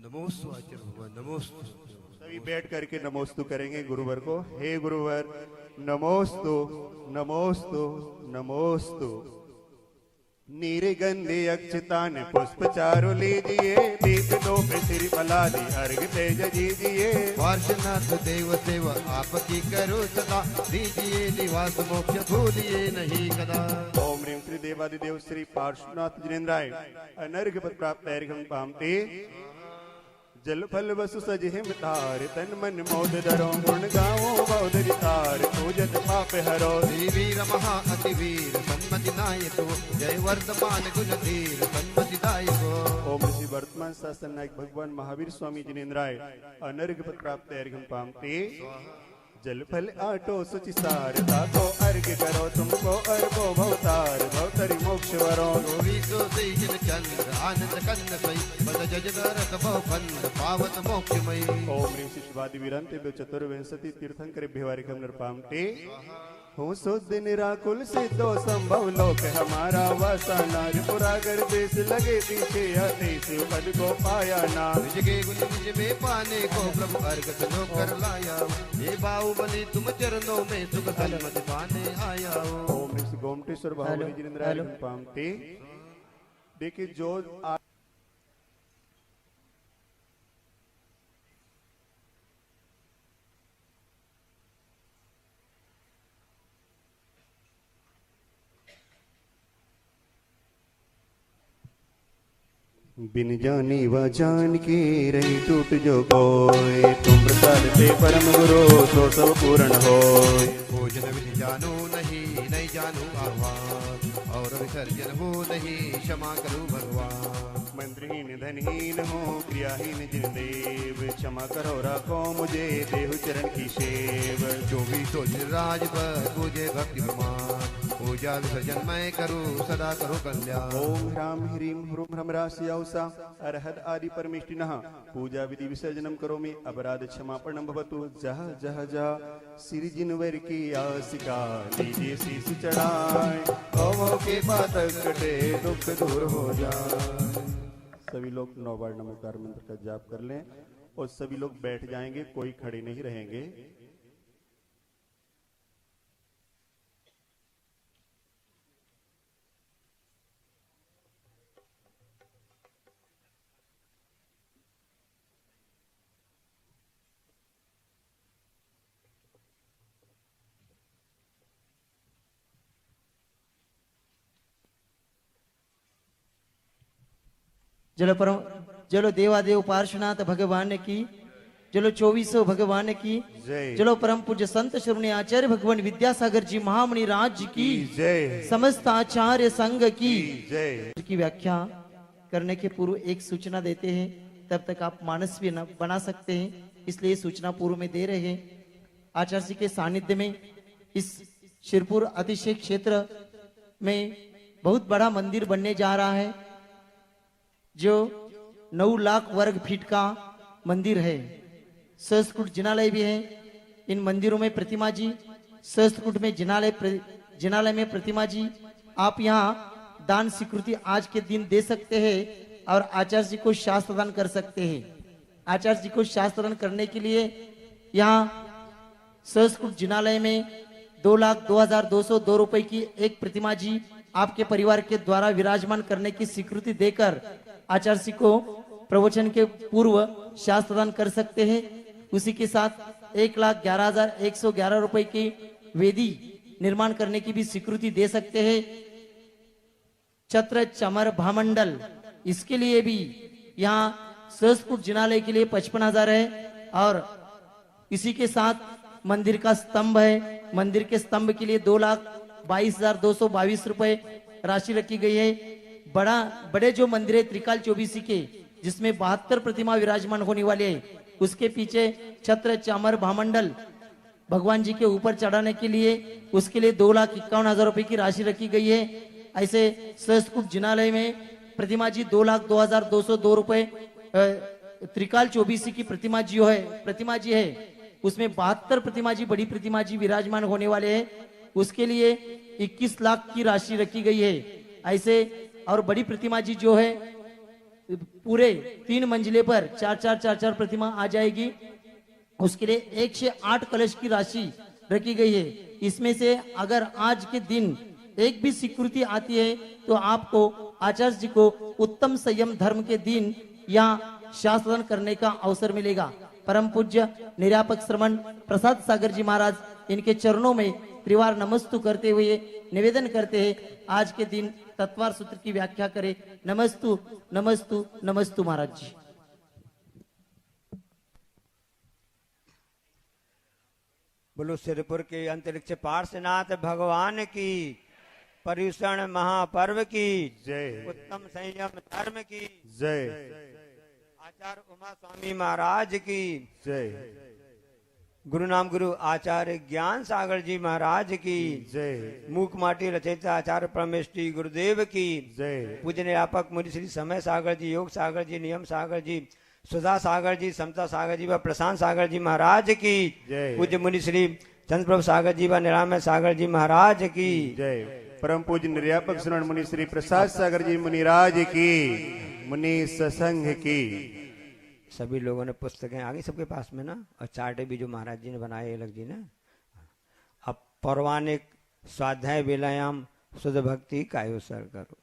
नमोस्तु आचार्य भगवान, नमोस्तु। सभी बैठ करके नमोस्तु करेंगे गुरुवर को। हे गुरुवर, नमोस्तु नमोस्तु नमोस्तु। नीरगंधे अक्षतान पुष्प चारु लीजिए, दीप दो सिर फलादि अर्घ तेज दीजिए। पार्श्वनाथ देव सेवा आपकी करो सदा, दीजिए निवास मोक्ष भूलिए नहीं कदा। ओम ह्रीं श्री देवादिदेव श्री पार्श्वनाथ जिनेन्द्राय अनर्घ पद प्राप्त अर्घं पामते। जल फल वसु सज हिम तार, तन मन मोद धरो गुण गाओ बौद्ध रितार। पूजत पाप हरो वीर महा अति वीर सन्मति नायको, जय वर्तमान गुण धीर सन्मति दायको। ओम ऋषि वर्तमान शासन नायक भगवान महावीर स्वामी जिनेन्द्राय अनर्घ पद प्राप्त अर्घं पामते। जल फल आटो सुचि सार, ताको अर्घ करो तुमको अर्घो भवतार। भवतरि मोक्ष वरो जन चंद्र आनंद कन्न सई, पद जजदरत बहुखंड पावत मोक्षमयी। ओम ह्रीं शिशुवादि विरंते चतुर्विंशति तीर्थंकर भिवारिकम नरपामते। हूँ शुद्ध निराकुल सिद्धो संभव लोक हमारा वासनार। पुरागर देश लगे पीछे आदेश पद को पाया ना। निज के गुण निज में पाने को प्रभु अर्घ लो कर लाया। हे बाहुबली तुम चरणों में सुख सन्मति पाने आया। ओम ऋषि गोमटेश्वर बाहुबली जिनेन्द्राय पामते। देखिए जो बिन जाने व जान के रही टूट जो कोय। तुम प्रसाद ते परम गुरु सो सब पूर्ण हो। भोजन विधि जानो नहीं नहीं जानो आह्वान, और विसर्जन हो नहीं क्षमा करो भगवान। मंत्रहीन धनहीन हो क्रियाहीन जिन देव, क्षमा करो राखो मुझे देहु चरण की सेव। जो भी सोच राज पर पूजे भक्ति विमान, पूजा विसर्जन मैं करूँ सदा करो कल्याण। ओम ह्राम ह्रीं ह्रूं ह्रमरास्यौसा अरहद आदि परमेष्टिनः। पूजा विधि विसर्जनम करोमि अपराध क्षमापणम भवतु। जह जह जह सिर जिनवर की आसिका, लीजिए शीश चढ़ाए। भवों के पातक कटे दुख दूर हो जाए। सभी लोग 9 बार नमोकार मंत्र का जाप कर लें और सभी लोग बैठ जाएंगे, कोई खड़े नहीं रहेंगे। चलो देवादेव पार्श्वनाथ भगवान की, चलो 2400 भगवान की जय। चलो परम पूज्य संत श्रवणी आचार्य भगवान विद्यासागर जी महामणि राज की जय। समस्त आचार्य संघ की जय। की व्याख्या करने के पूर्व एक सूचना देते हैं, तब तक आप मानस भी बना सकते हैं, इसलिए सूचना पूर्व में दे रहे हैं। आचार्य जी के सानिध्य में इस शिरपुर अतिशय क्षेत्र में बहुत बड़ा मंदिर बनने जा रहा है, जो 9 लाख वर्ग फीट का मंदिर है। सहस्त्रकूट जिनालय भी है। इन मंदिरों में प्रतिमा जी, सहस्त्रकूट में जिनालय में प्रतिमा जी, आप यहाँ दान स्वीकृति आज के दिन दे सकते हैं और आचार्य जी को शास्त्र दान कर सकते हैं। आचार्य जी को शास्त्र दान करने के लिए यहाँ सहस्त्रकूट जिनालय में 2,02,202 रुपए की एक प्रतिमा जी आपके परिवार के द्वारा विराजमान करने की स्वीकृति देकर आचार्य जी को प्रवचन के पूर्व शास्त्र दान कर सकते हैं। उसी के साथ 1,11,111 रुपए की वेदी निर्माण करने की भी स्वीकृति दे सकते हैं। छत्र चमर भामंडल, इसके लिए भी यहाँ सहस्त्रकूट जिनालय के लिए 55,000 है। और इसी के साथ मंदिर का स्तंभ है, मंदिर के स्तंभ के लिए 2,22,222 रुपए राशि रखी गई है। बड़े जो मंदिर है त्रिकाल चौबीसी के, जिसमें 72 प्रतिमा विराजमान होने वाले है, उसके पीछे छत्र चामर भामंडल भगवान जी के ऊपर चढ़ाने के लिए उसके लिए 2,51,000 रुपए की राशि रखी गई है। ऐसे सहस्त्रकूट जिनालय में प्रतिमा जी 2,02,202 रुपए त्रिकाल चौबीसी की प्रतिमा जी है, उसमें 72 प्रतिमा जी बड़ी प्रतिमा जी विराजमान होने वाले हैं, उसके लिए 21 लाख की राशि रखी गई है। ऐसे और बड़ी प्रतिमा जी जो है पूरे 3 मंजिले पर चार प्रतिमा आ जाएगी। उसके लिए 108 कलश की राशि रखी गई है। इसमें से अगर आज के दिन एक भी स्वीकृति आती है तो आपको आचार्य जी को उत्तम संयम धर्म के दिन या शासन करने का अवसर मिलेगा। परम पूज्य निर्यापक श्रमण प्रसाद सागर जी महाराज इनके चरणों में त्रिवार नमस्तु करते हुए निवेदन करते हैं, आज के दिन तत्वार सूत्र की व्याख्या करें। नमस्तु नमस्तु नमस्तु महाराज जी। बोलो सिरपुर के अंतरिक्ष पार्श्वनाथ भगवान की, पर्युषण महापर्व की जय। उत्तम संयम धर्म की जय। आचार्य उमा स्वामी महाराज की जय। गुरु नाम गुरु आचार्य ज्ञान सागर जी महाराज की जय। मूक माटी रचयिता आचार्य परमेष्टि गुरुदेव की जय। पूज्य निरापक मुनि श्री समय सागर जी, योग सागर जी, नियम सागर जी, सुधा सागर जी, समता सागर जी व प्रशांत सागर जी महाराज की जय। पूज्य मुनि श्री चंद्रप्रभु सागर जी व निरामय सागर जी महाराज की जय। परम पूज्य निर्यापक श्रवण मुनि श्री प्रसाद सागर जी मुनिराज की, मुनि ससंग की। सभी लोगों ने पुस्तकें आ गई सबके पास में ना, और चार्टे भी जो महाराज जी ने बनाए अलग जी ने। अब पौराणिक स्वाध्याय विलायाम शुद्ध भक्ति कायो सर करो।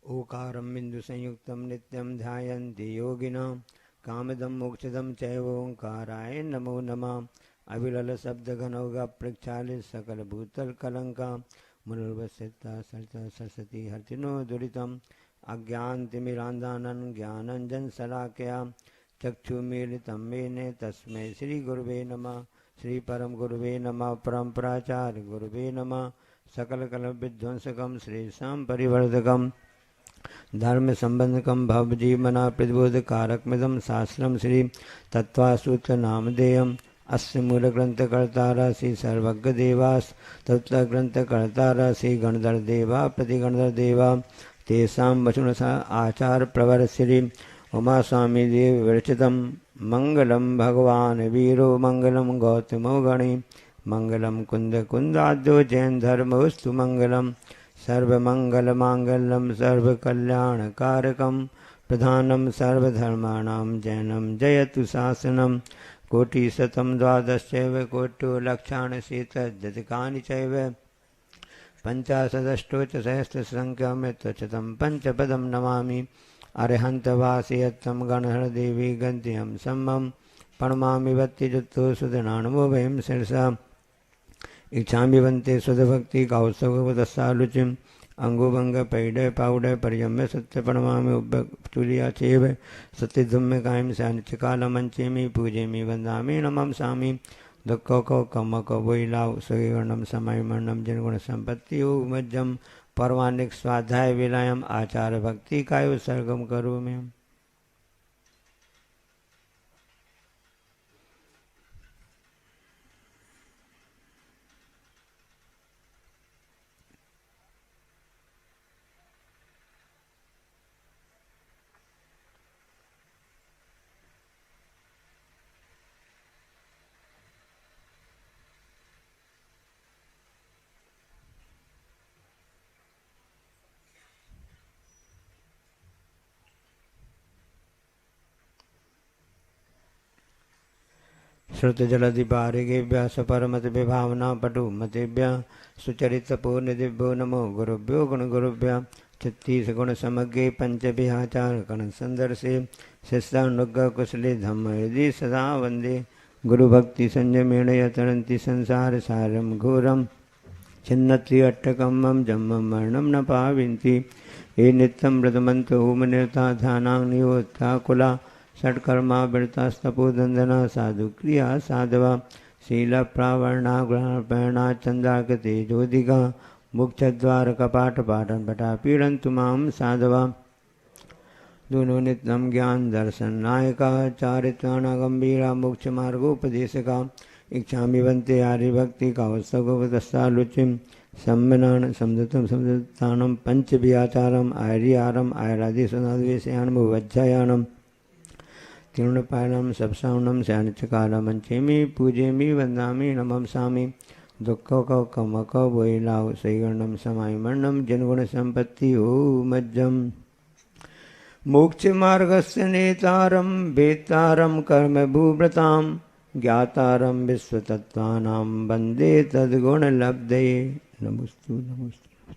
ओकारं बिंदु संयुक्तं नित्यं ध्यायन्ति योगिनां कामदं मोक्षदं चैव ओंकाराय नमो नमः। अविरल शब्द घनौघ प्रक्षालित सकल भूतल कलंका मुनुर्वसिता सरता सरस्वती हर्तिनो दुरितम् अज्ञानतिमिरान्धानं ज्ञानञ्जन शलाकया चक्षुमीलितं मेने तस्मै श्री गुरुवे नमः। श्री परम गुरुवे नमः। परम प्राचार्य गुरुवे नमः। सकल कल विध्वंसकम श्री शाम परिवर्धकम धर्म संबंधकम भव जीवना प्रतिबोध कारकमिदं शास्त्रम श्री तत्वासूत्र नामधेयम् अस्य मूल ग्रंथ कर्तारा श्री सर्वज्ञ देवास तत्व ग्रंथ कर्तारा श्री गणधर देवा प्रतिगणधर देवा तेषां वचुनसा आचार प्रवर श्री उमा स्वामी देव विरचितम् मंगलम भगवान वीरो मंगलम गौतमो गणे मंगलम कुंद कुंदाद्यो जैन धर्मस्तु मंगलम सर्वमंगलमांगल्यं सर्वकल्याणकारकं प्रधानं सर्वधर्माणां जैनं जयतु शासनं कोटिशतं द्वादशैव कोटि लक्षाणि शीतजतिकानि चैव पंचाशदष्टोत्तरसहस्रसंख्यामितशतं पंचपदं नमामि अरिहन्तवासियत्तं गणहरदेवी गद्यं सम्मं प्रणमामि भक्तियुक्तो सुधनानमो वयं शिरसा इच्छामि वन्ते सुधभक्ति कौस्तवदस्सालुचिम् अंगुभंग पैडय पाउडय पर्यम्य सत्य प्रणमामि उब्बतुलिया चेव सत्यधुम्य कायम सानिचकालमंचेमि पूजेमि वंदामि नमं सामि दुःखको कमको वैलाव सुवर्णम समय मरणम जनगुण संपत्ति मज्जम परवानिक स्वाध्याय विलायम आचार भक्ति कायो सर्गम करो में। श्रुत जलधिपारिगेभ्यः सपरमत विभावना पटु मतेभ्यः सुचरित पूर्ण दिव्यो नमो गुरुभ्यो गुण गुरुभ्यः 36 गुण समग्रे पंचभिहाचार कण संदर्शे शिष्यानुग्रह कुशले धम्म हृदि सदा वंदे गुरु भक्ति संयमेण यतरन्ति संसार सारम घोरम छिन्नत्रि अट्टकम्मं जम्मं मरणं न पाविन्ति ये नित्यं व्रतमन्त होम निरता ध्यानां नियोत्था कुला षट्कर्मा वृतास्तपोदंदना साधु क्रिया साधवा शील प्रावरणा ग्रहणा चंद्राकृति ज्योतिका मुक्षद्वार कपाट पाटन पटा पीड़न्तु माम साधवा दोनों नित्यम ज्ञान दर्शन नायका चारित्राणा गंभीरा मोक्ष मार्गोपदेशका इच्छामि बंते आर्य भक्ति का उत्सवस्तालुचिम सम्मनान समृतम समृतानम पंच व्याचारम आर्यारम आयरादिशनाद्वेशयानम वज्जायानम तिरुणपायनम सप्सावनम शयनचकारम अंचेमी पूजेमी वंदामी नमम सामी दुख कौ कमक वैलाव सैगणम समाय मरणम जनगुण संपत्ति ओ मज्जम मोक्ष मार्गस्य नेतारम वेतारम कर्म भूव्रताम ज्ञातारम विश्वतत्त्वानां वंदे तद्गुण लब्धये नमोस्तु नमोस्तु।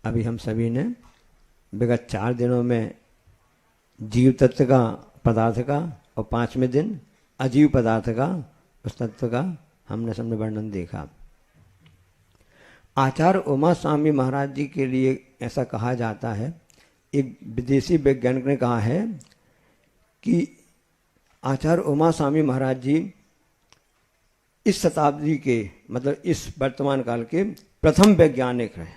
अभी हम सभी ने विगत 4 दिनों में जीव तत्व का पदार्थ का और 5वें दिन अजीव पदार्थ का उस तत्व का हमने सबने वर्णन देखा। आचार्य उमा स्वामी महाराज जी के लिए ऐसा कहा जाता है, एक विदेशी वैज्ञानिक ने कहा है कि आचार्य उमा स्वामी महाराज जी इस शताब्दी के मतलब इस वर्तमान काल के प्रथम वैज्ञानिक हैं।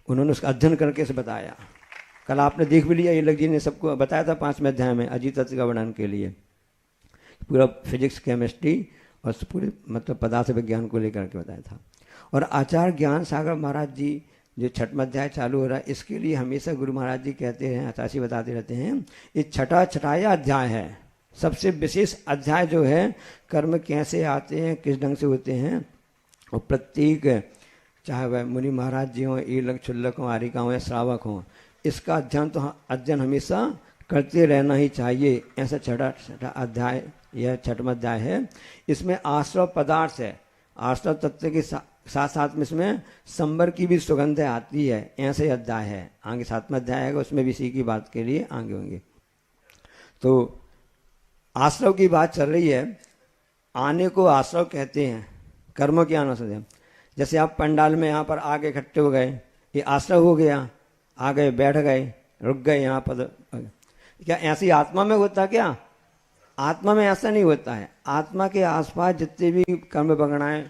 उन्होंने उसका अध्ययन करके इसे बताया। कल आपने देख भी लिया, ये जी ने सबको बताया था 5वें अध्याय में अजीव तत्व का वर्णन के लिए पूरा फिजिक्स केमिस्ट्री और पूरे मतलब पदार्थ विज्ञान को लेकर के बताया था। और आचार्य ज्ञान सागर महाराज जी जो 6वां अध्याय चालू हो रहा है, इसके लिए हमेशा गुरु महाराज जी कहते हैं, आचार्य बताते रहते हैं, ये छठाया अध्याय है, सबसे विशेष अध्याय जो है कर्म कैसे आते हैं, किस ढंग से होते हैं। और प्रत्येक चाहे वह मुनि महाराज जी हों, ईलक छुल्लक हों, आरिका हों या श्रावक हों, इसका अध्ययन हमेशा करते रहना ही चाहिए। ऐसा छठा अध्याय यह 6वां अध्याय है। इसमें आश्रव पदार्थ है, आश्रव तत्व के साथ साथ में इसमें संबर की भी सुगंध आती है। ऐसे अध्याय है। आगे 7वां अध्याय है, उसमें भी इसी की बात के लिए आगे होंगे। तो आश्रव की बात चल रही है। आने को आश्रव कहते हैं, कर्मों की आना से। जैसे आप पंडाल में यहाँ पर आगे इकट्ठे हो गए, ये आश्रव हो गया, आ गए, बैठ गए, रुक गए यहाँ पर। क्या ऐसी आत्मा में होता क्या? आत्मा में ऐसा नहीं होता है। आत्मा के आसपास जितने भी कर्म बगड़ाएं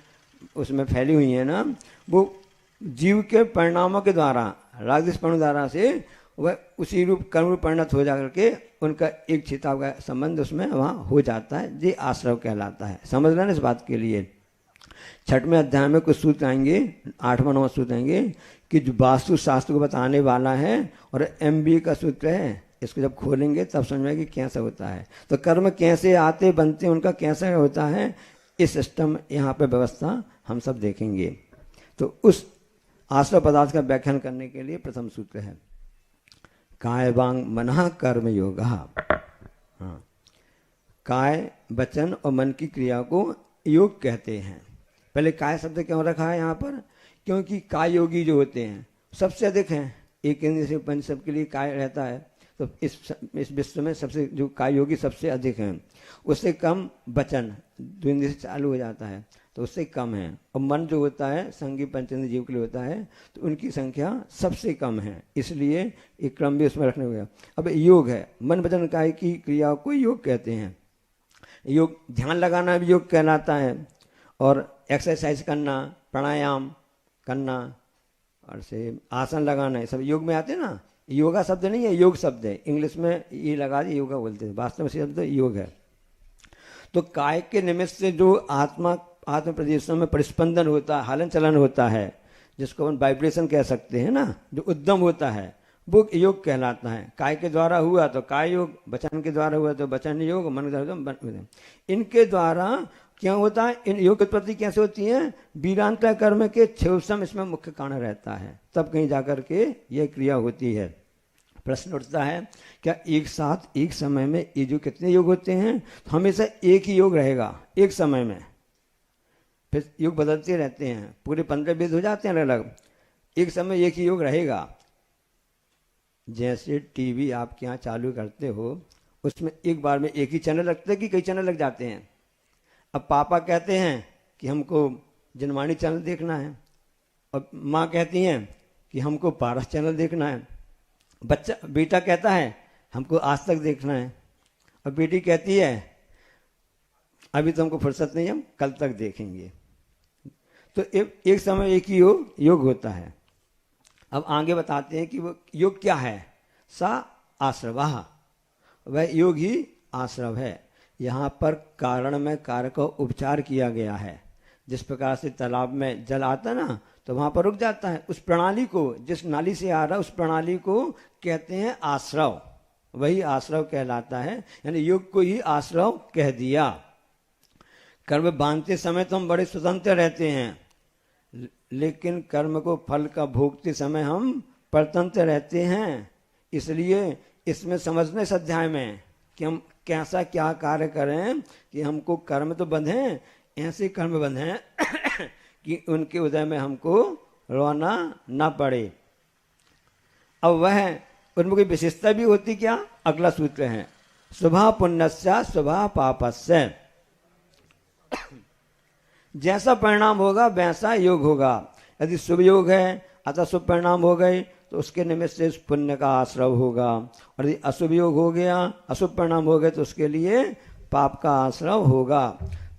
उसमें फैली हुई है ना, वो जीव के परिणामों के द्वारा, रागद्वेष परिणाम द्वारा से वह उसी रूप कर्म परिणत हो जाकर के उनका एक छिताव का संबंध उसमें वहाँ हो जाता है। ये आश्रव कहलाता है। समझ लेना इस बात के लिए। 6वें अध्याय में कुछ सूत्र आएंगे, 8वां 9वां सूत्र आएंगे कि जो वास्तु शास्त्र को बताने वाला है और MBA का सूत्र है, इसको जब खोलेंगे तब समझ में कि कैसा होता है। तो कर्म कैसे आते बनते, उनका कैसा होता है, इस सिस्टम यहाँ पे व्यवस्था हम सब देखेंगे। तो उस आश्रव पदार्थ का व्याख्यान करने के लिए प्रथम सूत्र है काय वांग मनः कर्म योग। हाँ, काय वचन और मन की क्रिया को योग कहते हैं। पहले काय शब्द क्यों रखा है यहाँ पर? क्योंकि काय योगी जो होते हैं सबसे अधिक हैं। एक इंद्रिय से पंच सबके लिए काय रहता है, तो इस विश्व में सबसे जो काय योगी सबसे अधिक हैं। उससे कम वचन, 2 इंद्रिय से चालू हो जाता है तो उससे कम है। और मन जो होता है संगी पंचेंद्रिय जीव के लिए होता है, तो उनकी संख्या सबसे कम है। इसलिए एक क्रम भी उसमें रखने हुआ। अब योग है, मन वचन काय की क्रिया को योग कहते हैं। योग ध्यान लगाना भी योग कहलाता है, और एक्सरसाइज करना, प्राणायाम करना और से आसन लगाना, ये सब योग में आते हैं ना। योगा शब्द नहीं है, योग शब्द है। इंग्लिश में ये लगा दिए योगा बोलते हैं, वास्तव में शब्द योग है। तो काय के निमित्त से जो आत्म प्रदेशों में परिस्पंदन होता है, हलन चलन होता है, जिसको हम वाइब्रेशन कह सकते हैं ना, जो उद्यम होता है, वो योग कहलाता है। काय के द्वारा हुआ तो काय योग, वचन के द्वारा हुआ तो वचन योग, मन के द्वारा। इनके द्वारा क्या होता है, इन योग उत्पत्ति कैसे होती है? वीरांता कर्म के 6 इसमें मुख्य कारण रहता है, तब कहीं जाकर के यह क्रिया होती है। प्रश्न उठता है, क्या एक साथ एक समय में ये जो कितने योग होते हैं? तो हमेशा एक ही योग रहेगा एक समय में, फिर योग बदलते रहते हैं। पूरे 15 वेद हो जाते हैं अलग अलग, एक समय एक ही योग रहेगा। जैसे टीवी आपके यहाँ चालू करते हो, उसमें एक बार में एक ही चैनल लगते हैं कि कई चैनल लग जाते हैं? अब पापा कहते हैं कि हमको जनवाणी चैनल देखना है, और माँ कहती हैं कि हमको पारस चैनल देखना है। बेटा कहता है हमको आज तक देखना है, और बेटी कहती है अभी तो हमको फुर्सत नहीं, हम कल तक देखेंगे। तो एक समय एक ही योग होता है। अब आगे बताते हैं कि वो योग क्या है। सा आश्रवः, वह योग ही आश्रव है। यहाँ पर कारण में कार्य का उपचार किया गया है। जिस प्रकार से तालाब में जल आता ना तो वहां पर रुक जाता है, उस प्रणाली को, जिस नाली से आ रहा है उस प्रणाली को कहते हैं आश्रव, वही आश्रव कहलाता है। यानी योग को ही आश्रव कह दिया। कर्म बांधते समय तो हम बड़े स्वतंत्र रहते हैं, लेकिन कर्म को फल का भोगते समय हम परतंत्र रहते हैं। इसलिए इसमें समझने इस अध्याय में कि हम कैसा क्या कार्य करें कि हमको कर्म तो बंधे, ऐसे कर्म बंधे कि उनके उदय में हमको रोना ना पड़े। अब वह उनमें कोई विशेषता भी होती क्या, अगला सूत्र है शुभा पुण्यस्य शुभा पापस्य। जैसा परिणाम होगा वैसा योग होगा। यदि शुभ योग है अतः शुभ परिणाम हो गए तो उसके निमित्त से पुण्य का आश्रव होगा, और यदि अशुभ योग हो गया, अशुभ परिणाम हो गए तो उसके लिए पाप का आश्रव होगा।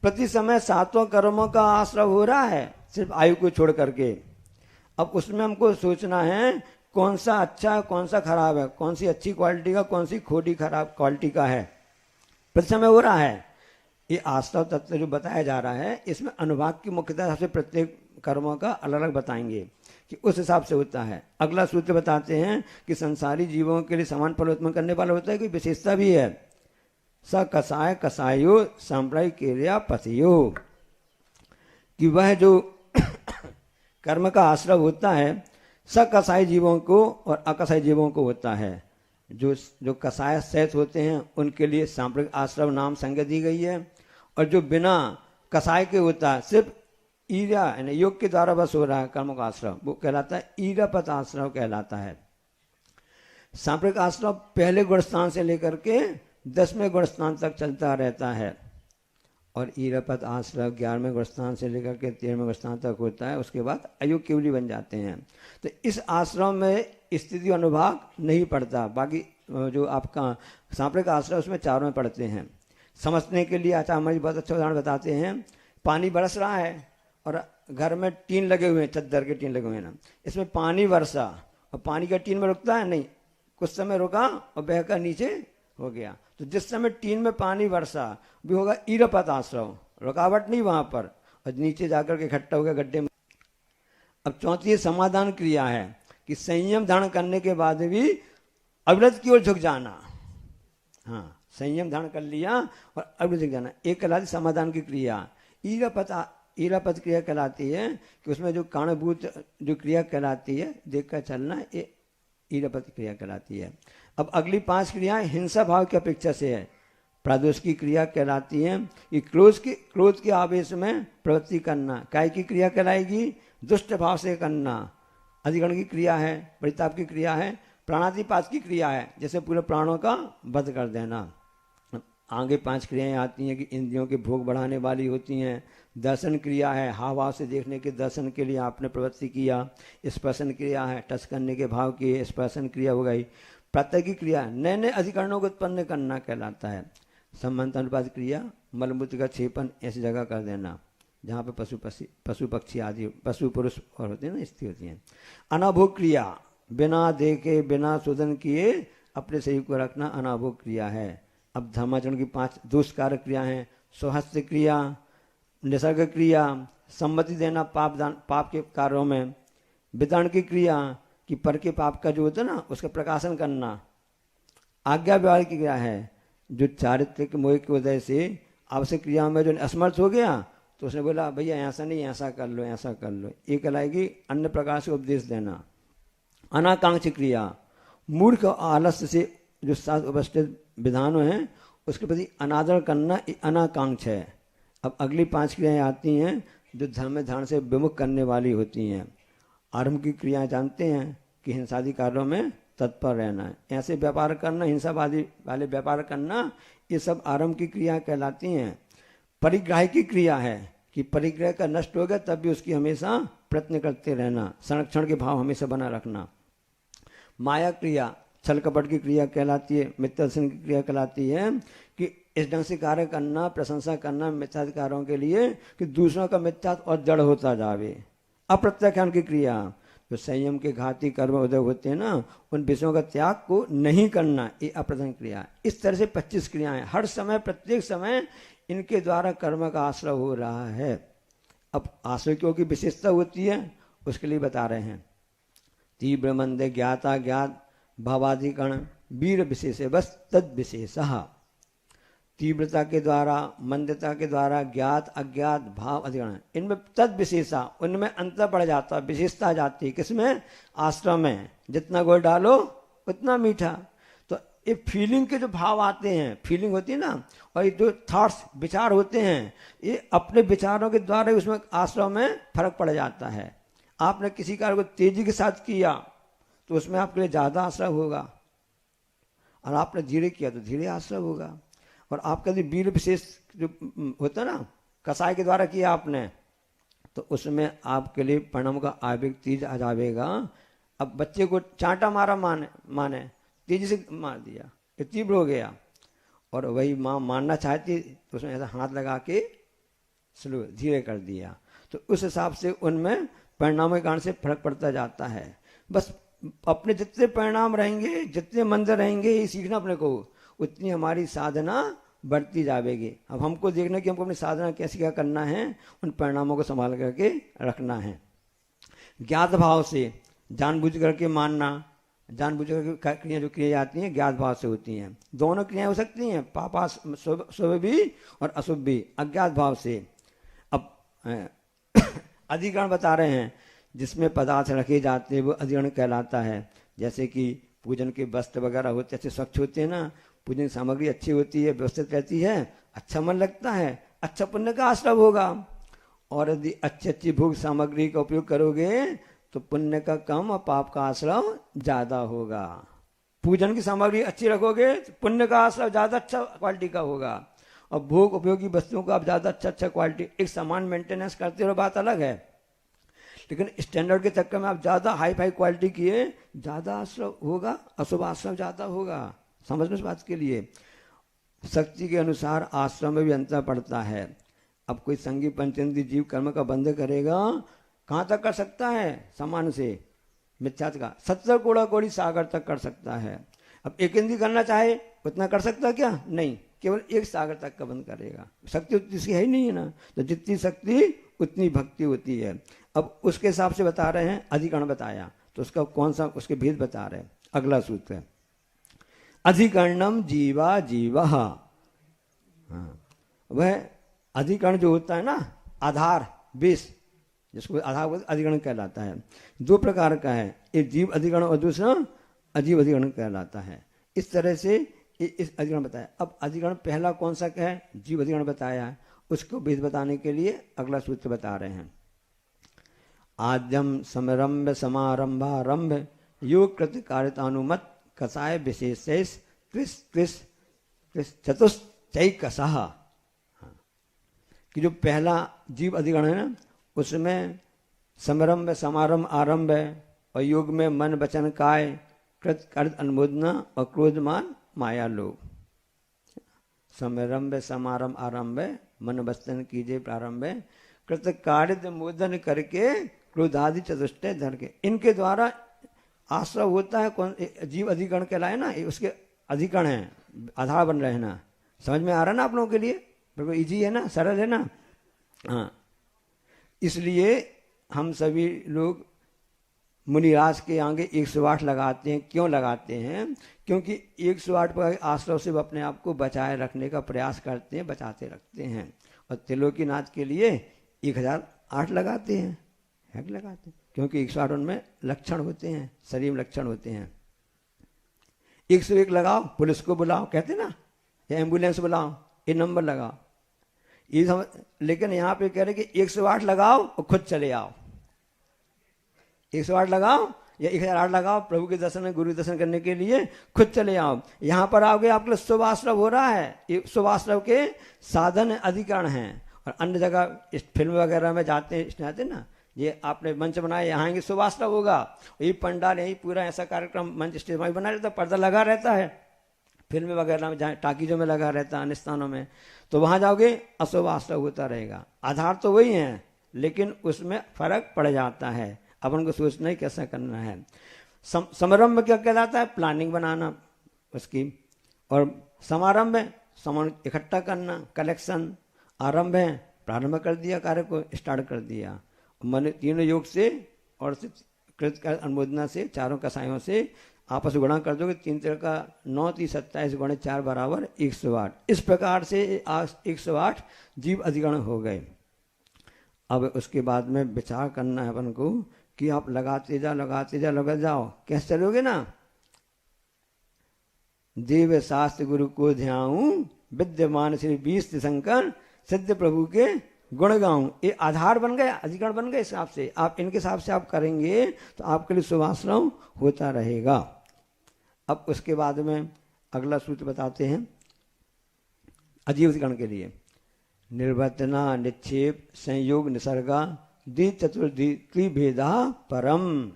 प्रति समय 7 कर्मों का आश्रव हो रहा है, सिर्फ आयु को छोड़ करके। अब उसमें हमको सोचना है कौन सा अच्छा है, कौन सा खराब है, कौन सी अच्छी क्वालिटी का, कौन सी खोटी खराब क्वालिटी का है, प्रति समय हो रहा है। ये आश्रव तत्व जो बताया जा रहा है इसमें अनुभाग की मुख्यतः से प्रत्येक कर्मों का अलग अलग बताएंगे कि उस हिसाब से होता है। अगला सूत्र बताते हैं कि संसारी जीवों के लिए समान फल उत्पन्न करने वाला होता है, कोई विशेषता भी है। स कसाय कसायो सांप्रदायिक क्रिया पथियो, कि वह जो कर्म का आश्रव होता है स कसाई जीवों को और अकसाई जीवों को होता है। जो कसाय सहित होते हैं उनके लिए सांप्रदायिक आश्रव नाम संज्ञा दी गई है, और जो बिना कसाय के होता है, सिर्फ ईरा यानी योग के द्वारा बस हो रहा है कर्म का आश्रव, वो कहलाता है ईरापत आश्रव कहलाता है। सांप्रदायिक आश्रव पहले गुण स्थान से लेकर के 10वें गुण स्थान तक चलता रहता है, और ईरापत आश्रव 11वें गुण स्थान से लेकर के 13वें गुण स्थान तक होता है। उसके बाद अयोग केवली बन जाते हैं। तो इस आश्रम में स्थिति अनुभाग नहीं पड़ता। बाकी जो आपका सांप्रदायिक आश्रव उसमें 4 में पड़ते हैं। समझने के लिए आचार्य हमारी बहुत अच्छा उदाहरण बताते हैं। पानी बरस रहा है और घर में टीन लगे हुए हैं, चद्दर के टीन लगे हुए हैं ना, इसमें पानी बरसा और पानी का टीन में रुकता है नहीं, कुछ समय रुका और बहकर नीचे हो गया। तो जिस समय टीन में पानी बरसा भी होगा ईरापत आश्रव, रुकावट नहीं वहां पर, और नीचे जाकर के इकट्ठा हो गया गड्ढे में। अब चौथी समाधान क्रिया है कि संयम धारण करने के बाद भी अविरत की ओर झुक जाना। हाँ, संयम धारण कर लिया और अविरत झुक जाना, एक कहलाती समाधान की क्रिया। ईरापत क्रिया कहलाती है कि उसमें जो कारणभूत जो क्रिया कहलाती है देखकर चलना, ये ईरापत क्रिया कहलाती है। अब अगली 5 क्रियाएं हिंसा भाव की अपेक्षा से है। प्रादोष की क्रिया कहलाती है कि क्रोध के आवेश में प्रवृत्ति करना। काय की क्रिया कहलाएगी दुष्ट भाव से करना। अधिकरण की क्रिया है, परिताप की क्रिया है, प्राणातिपात की क्रिया है, जैसे पूरे प्राणों का वध कर देना। आगे 5 क्रियाएं आती हैं कि इंद्रियों के भोग बढ़ाने वाली होती हैं। दर्शन क्रिया है, हाव भाव से देखने के दर्शन के लिए आपने प्रवृत्ति किया। स्पर्शन क्रिया है, टच करने के भाव की स्पर्शन क्रिया हो गई। प्रत्यय की क्रिया नए नए अधिकरणों को उत्पन्न करना कहलाता है। संबंध अनुपात क्रिया मलमूत्र का छेपन ऐसी जगह कर देना जहाँ पे पशु पक्षी आदि पशु पुरुष और होते हैं ना, स्त्री होती हैं। अनाभोग क्रिया बिना देखे बिना शोधन किए अपने शरीर को रखना अनाभोग क्रिया है। अब धर्माचरण की 5 दोषकारक क्रिया हैं। स्वहस्त क्रिया, निसर्ग क्रिया, सम्मति देना पाप के कार्यों में। वितरण की क्रिया कि पर के पाप का जो होता है ना उसका प्रकाशन करना। आज्ञा व्यवहार की क्रिया है जो चारित्रिक मोह की वजह से आवश्यक क्रियाओं में जो असमर्थ हो गया तो उसने बोला भैया ऐसा नहीं, ऐसा कर लो, ऐसा कर लो, ये कहलाएगी अन्य प्रकार से उपदेश देना। अनाकांक्षी क्रिया मूर्ख और आलस्य से जो 7 उपस्थित विधानों हैं उसके प्रति अनादर करना, ये अनाकांक्ष है। अब अगली 5 क्रियाएं आती हैं जो धर्म ध्यान से विमुख करने वाली होती हैं। आरंभ की क्रियाएं जानते हैं कि हिंसादी कार्यों में तत्पर रहना है, ऐसे व्यापार करना, हिंसावादी वाले व्यापार करना, ये सब आरंभ की क्रिया कहलाती हैं। परिग्रह की क्रिया है कि परिग्रह का नष्ट हो गया तब भी उसकी हमेशा प्रयत्न करते रहना, संरक्षण के भाव हमेशा बना रखना। माया क्रिया छल कपट की क्रिया कहलाती है। मित्र दर्शन की क्रिया कहलाती है कि इस ढंग से कार्य करना, प्रशंसा करना मिथ्याधिकारों के लिए कि दूसरों का मिथ्या और जड़ होता जावे। अप्रत्याख्यान की क्रिया, जो संयम के घाती कर्म उदय होते हैं ना, उन विषयों का त्याग को नहीं करना, ये अप्रत्याख्यान क्रिया। इस तरह से 25 क्रियाएं हर समय, प्रत्येक समय इनके द्वारा कर्म का आश्रय हो रहा है। अब आश्रयों की विशेषता होती है, उसके लिए बता रहे हैं। तीव्र मंद ज्ञाता ज्ञात भावाधिकरण वीर विशेष बस तद विशेष। तीव्रता के द्वारा, मंदता के द्वारा, ज्ञात अज्ञात भाव अधिकरण, इनमें तद विशेषा, उनमें अंतर पड़ जाता, विशेषता आ जाती है। किसमें? आश्रम में। जितना गुड़ डालो उतना मीठा। तो ये फीलिंग के जो भाव आते हैं, फीलिंग होती है ना, और ये जो थॉट्स, विचार होते हैं, ये अपने विचारों के द्वारा उसमें आश्रम में फर्क पड़ जाता है। आपने किसी कार्य को तेजी के साथ किया तो उसमें आपके लिए ज्यादा आश्रय होगा, और आपने धीरे किया तो धीरे आश्रय होगा। और आपका जो वीर विशेष जो होता है ना, कसाय के द्वारा किया आपने, तो उसमें आपके लिए परिणाम का आवेग तेज आ जाएगा। अब बच्चे को चांटा मारा माने तेजी से मार दिया, ये तीव्र हो गया, और वही माँ मारना चाहती तो उसमें ऐसा हाथ लगा के स्लो धीरे कर दिया। तो उस हिसाब से उनमें परिणामों के कारण से फर्क पड़ता जाता है। बस अपने जितने परिणाम रहेंगे, जितने मंदिर रहेंगे, ये सीखना अपने को, उतनी हमारी साधना बढ़ती जाएगी। अब हमको देखना कि हमको अपनी साधना कैसे क्या करना है, उन परिणामों को संभाल करके रखना है। ज्ञात भाव से जानबूझ करके मानना, जानबूझ करके क्रियाएं जो क्रिया जाती हैं ज्ञात भाव से होती हैं। दोनों क्रियाएं हो सकती हैं, पापा शुभ भी और अशुभ भी, अज्ञात भाव से। अब अधिकरण बता रहे हैं, जिसमें पदार्थ रखे जाते हैं वो अधिकरण कहलाता है। जैसे कि पूजन के वस्त्र वगैरह होते अच्छे स्वच्छ होते हैं ना, पूजन की सामग्री अच्छी होती है, व्यवस्थित रहती है, अच्छा मन लगता है, अच्छा पुण्य का आश्रय होगा। और यदि अच्छी अच्छी भोग सामग्री का उपयोग करोगे तो पुण्य का कम और पाप का आश्रय ज्यादा होगा। पूजन की सामग्री अच्छी रखोगे तो पुण्य का आश्रय ज्यादा अच्छा क्वालिटी का होगा, और भोग उपयोगी वस्तुओं का आप ज्यादा अच्छा क्वालिटी, एक समान मेंटेनेंस करते हो बात अलग है, लेकिन स्टैंडर्ड के चक्कर में आप ज्यादा हाई फाई क्वालिटी किए, ज्यादा आश्रय होगा, अशुभ आश्रय ज्यादा होगा। समझ में इस बात के लिए शक्ति के अनुसार आश्रम में भी अंतर पड़ता है। अब कोई संगी पंचेंद्रिय जीव कर्म का बंध करेगा, कहाँ तक कर सकता है? सामान्य से मिथ्यात का 70 कोड़ा कोड़ी सागर तक कर सकता है। अब एक इंद्रिय करना चाहे उतना कर सकता क्या? नहीं, केवल एक सागर तक का बंद करेगा। शक्ति उतनी इसकी है ही नहीं है ना, तो जितनी शक्ति उतनी भक्ति होती है। अब उसके हिसाब से बता रहे हैं, अधिकरण बताया तो उसका कौन सा, उसके भेद बता रहे हैं। अगला सूत्र है अधिकरणम जीवा जीवा। वह अधिकरण जो होता है ना, आधार बेस, जिसको आधार अधिकरण कहलाता है, दो प्रकार का है, एक जीव अधिकरण और दूसरा अजीव अधिकरण कहलाता है। इस तरह से इस अधिकरण बताया। अब अधिकरण पहला कौन सा क्या है? जीव अधिकरण बताया है, उसको भेद बताने के लिए अगला सूत्र बता रहे हैं। आद्यम समरंभ समारंभारंभ योग कृत कार्यतानुमत कसाय विशेष चतुश्चैकसः। कि जो पहला जीव अधिकरण है ना, उसमें समरंभ समारंभ आरंभ और योग में मन वचन काय कृत कार्य अनुमोदना और क्रोधमान माया लोग। समरंभ समारंभ आरंभ मन वचन कीजिए प्रारंभ कृत कार्य मोदन करके क्रोधादि चतुष्टय धर के, इनके द्वारा आश्रय होता है। कौन? जीव अधिकरण कहलाए ना, ये उसके अधिकरण है, आधार बन रहे हैं ना। समझ में आ रहा है ना आप लोगों के लिए? बिल्कुल इजी है ना, सरल है ना। हाँ, इसलिए हम सभी लोग मुनिराज के आगे 108 लगाते हैं। क्यों लगाते हैं? क्योंकि 108 पर आश्रय से वो अपने आप को बचाए रखने का प्रयास करते हैं, बचाते रखते हैं। और त्रिलोकीनाथ के लिए 1008 लगाते हैं, लगाते हैं, क्योंकि 108 उनमें लक्षण होते हैं, शरीर में लक्षण होते हैं। 101 लगाओ, पुलिस को बुलाओ, कहते ना, या एम्बुलेंस बुलाओ, ये नंबर लगाओ, ये समझ। लेकिन यहाँ पे कह रहे कि 108 लगाओ और खुद चले आओ। 108 लगाओ या 1008 लगाओ, प्रभु के दर्शन, गुरु दर्शन करने के लिए खुद चले आओ। यहाँ पर आओगे, आपके लिए शुभ आश्रय हो रहा है। ये शुभ आश्रय के साधन अधिकरण हैं। और अन्य जगह इस फिल्म वगैरह में जाते हैं ना, ये आपने मंच बनाया, यहाँ आएंगे शुभ आश्रय होगा, यही पंडाल, यही पूरा ऐसा कार्यक्रम मंच स्टेज बना रहता है, पर्दा लगा रहता है, फिल्म वगैरह में जहाँ टाकीजों में लगा रहता है, अन्य स्थानों में, तो वहां जाओगे अशुभ आश्रव होता रहेगा। आधार तो वही है, लेकिन उसमें फर्क पड़ जाता है। अपन को सोचना ही कैसा करना है। समारंभ क्या कहलाता है? प्लानिंग बनाना उसकी। और समारंभ है सामान इकट्ठा करना, कलेक्शन। आरंभ है प्रारंभ कर दिया, कार्य को स्टार्ट कर दिया। मन तीनों योग से और कृत अनुमोदना से, चारों कसायों से आपस में गुणा कर दोगे। 3 तरह का 9 30 27 गुणे 4 बराबर 108। इस प्रकार से 108 जीव अधिगण हो गए। अब उसके बाद में विचार करना है अपन को कि आप लगाते जाओ। कैसे चलोगे ना? देव शास्त्र गुरु को ध्याऊं, विद्यमान श्री 20 शंकर, सिद्ध प्रभु के गुण गाऊं। ये आधार बन गया, अधिकरण बन गए। हिसाब से आप इनके हिसाब से आप करेंगे तो आपके लिए शुभाश्रम होता रहेगा। अब उसके बाद में अगला सूत्र बताते हैं अजीवधिकरण के लिए। निर्वर्तना निक्षेप संयोग निसर्गा द्वि चतुर्धि त्रिभेदा परम।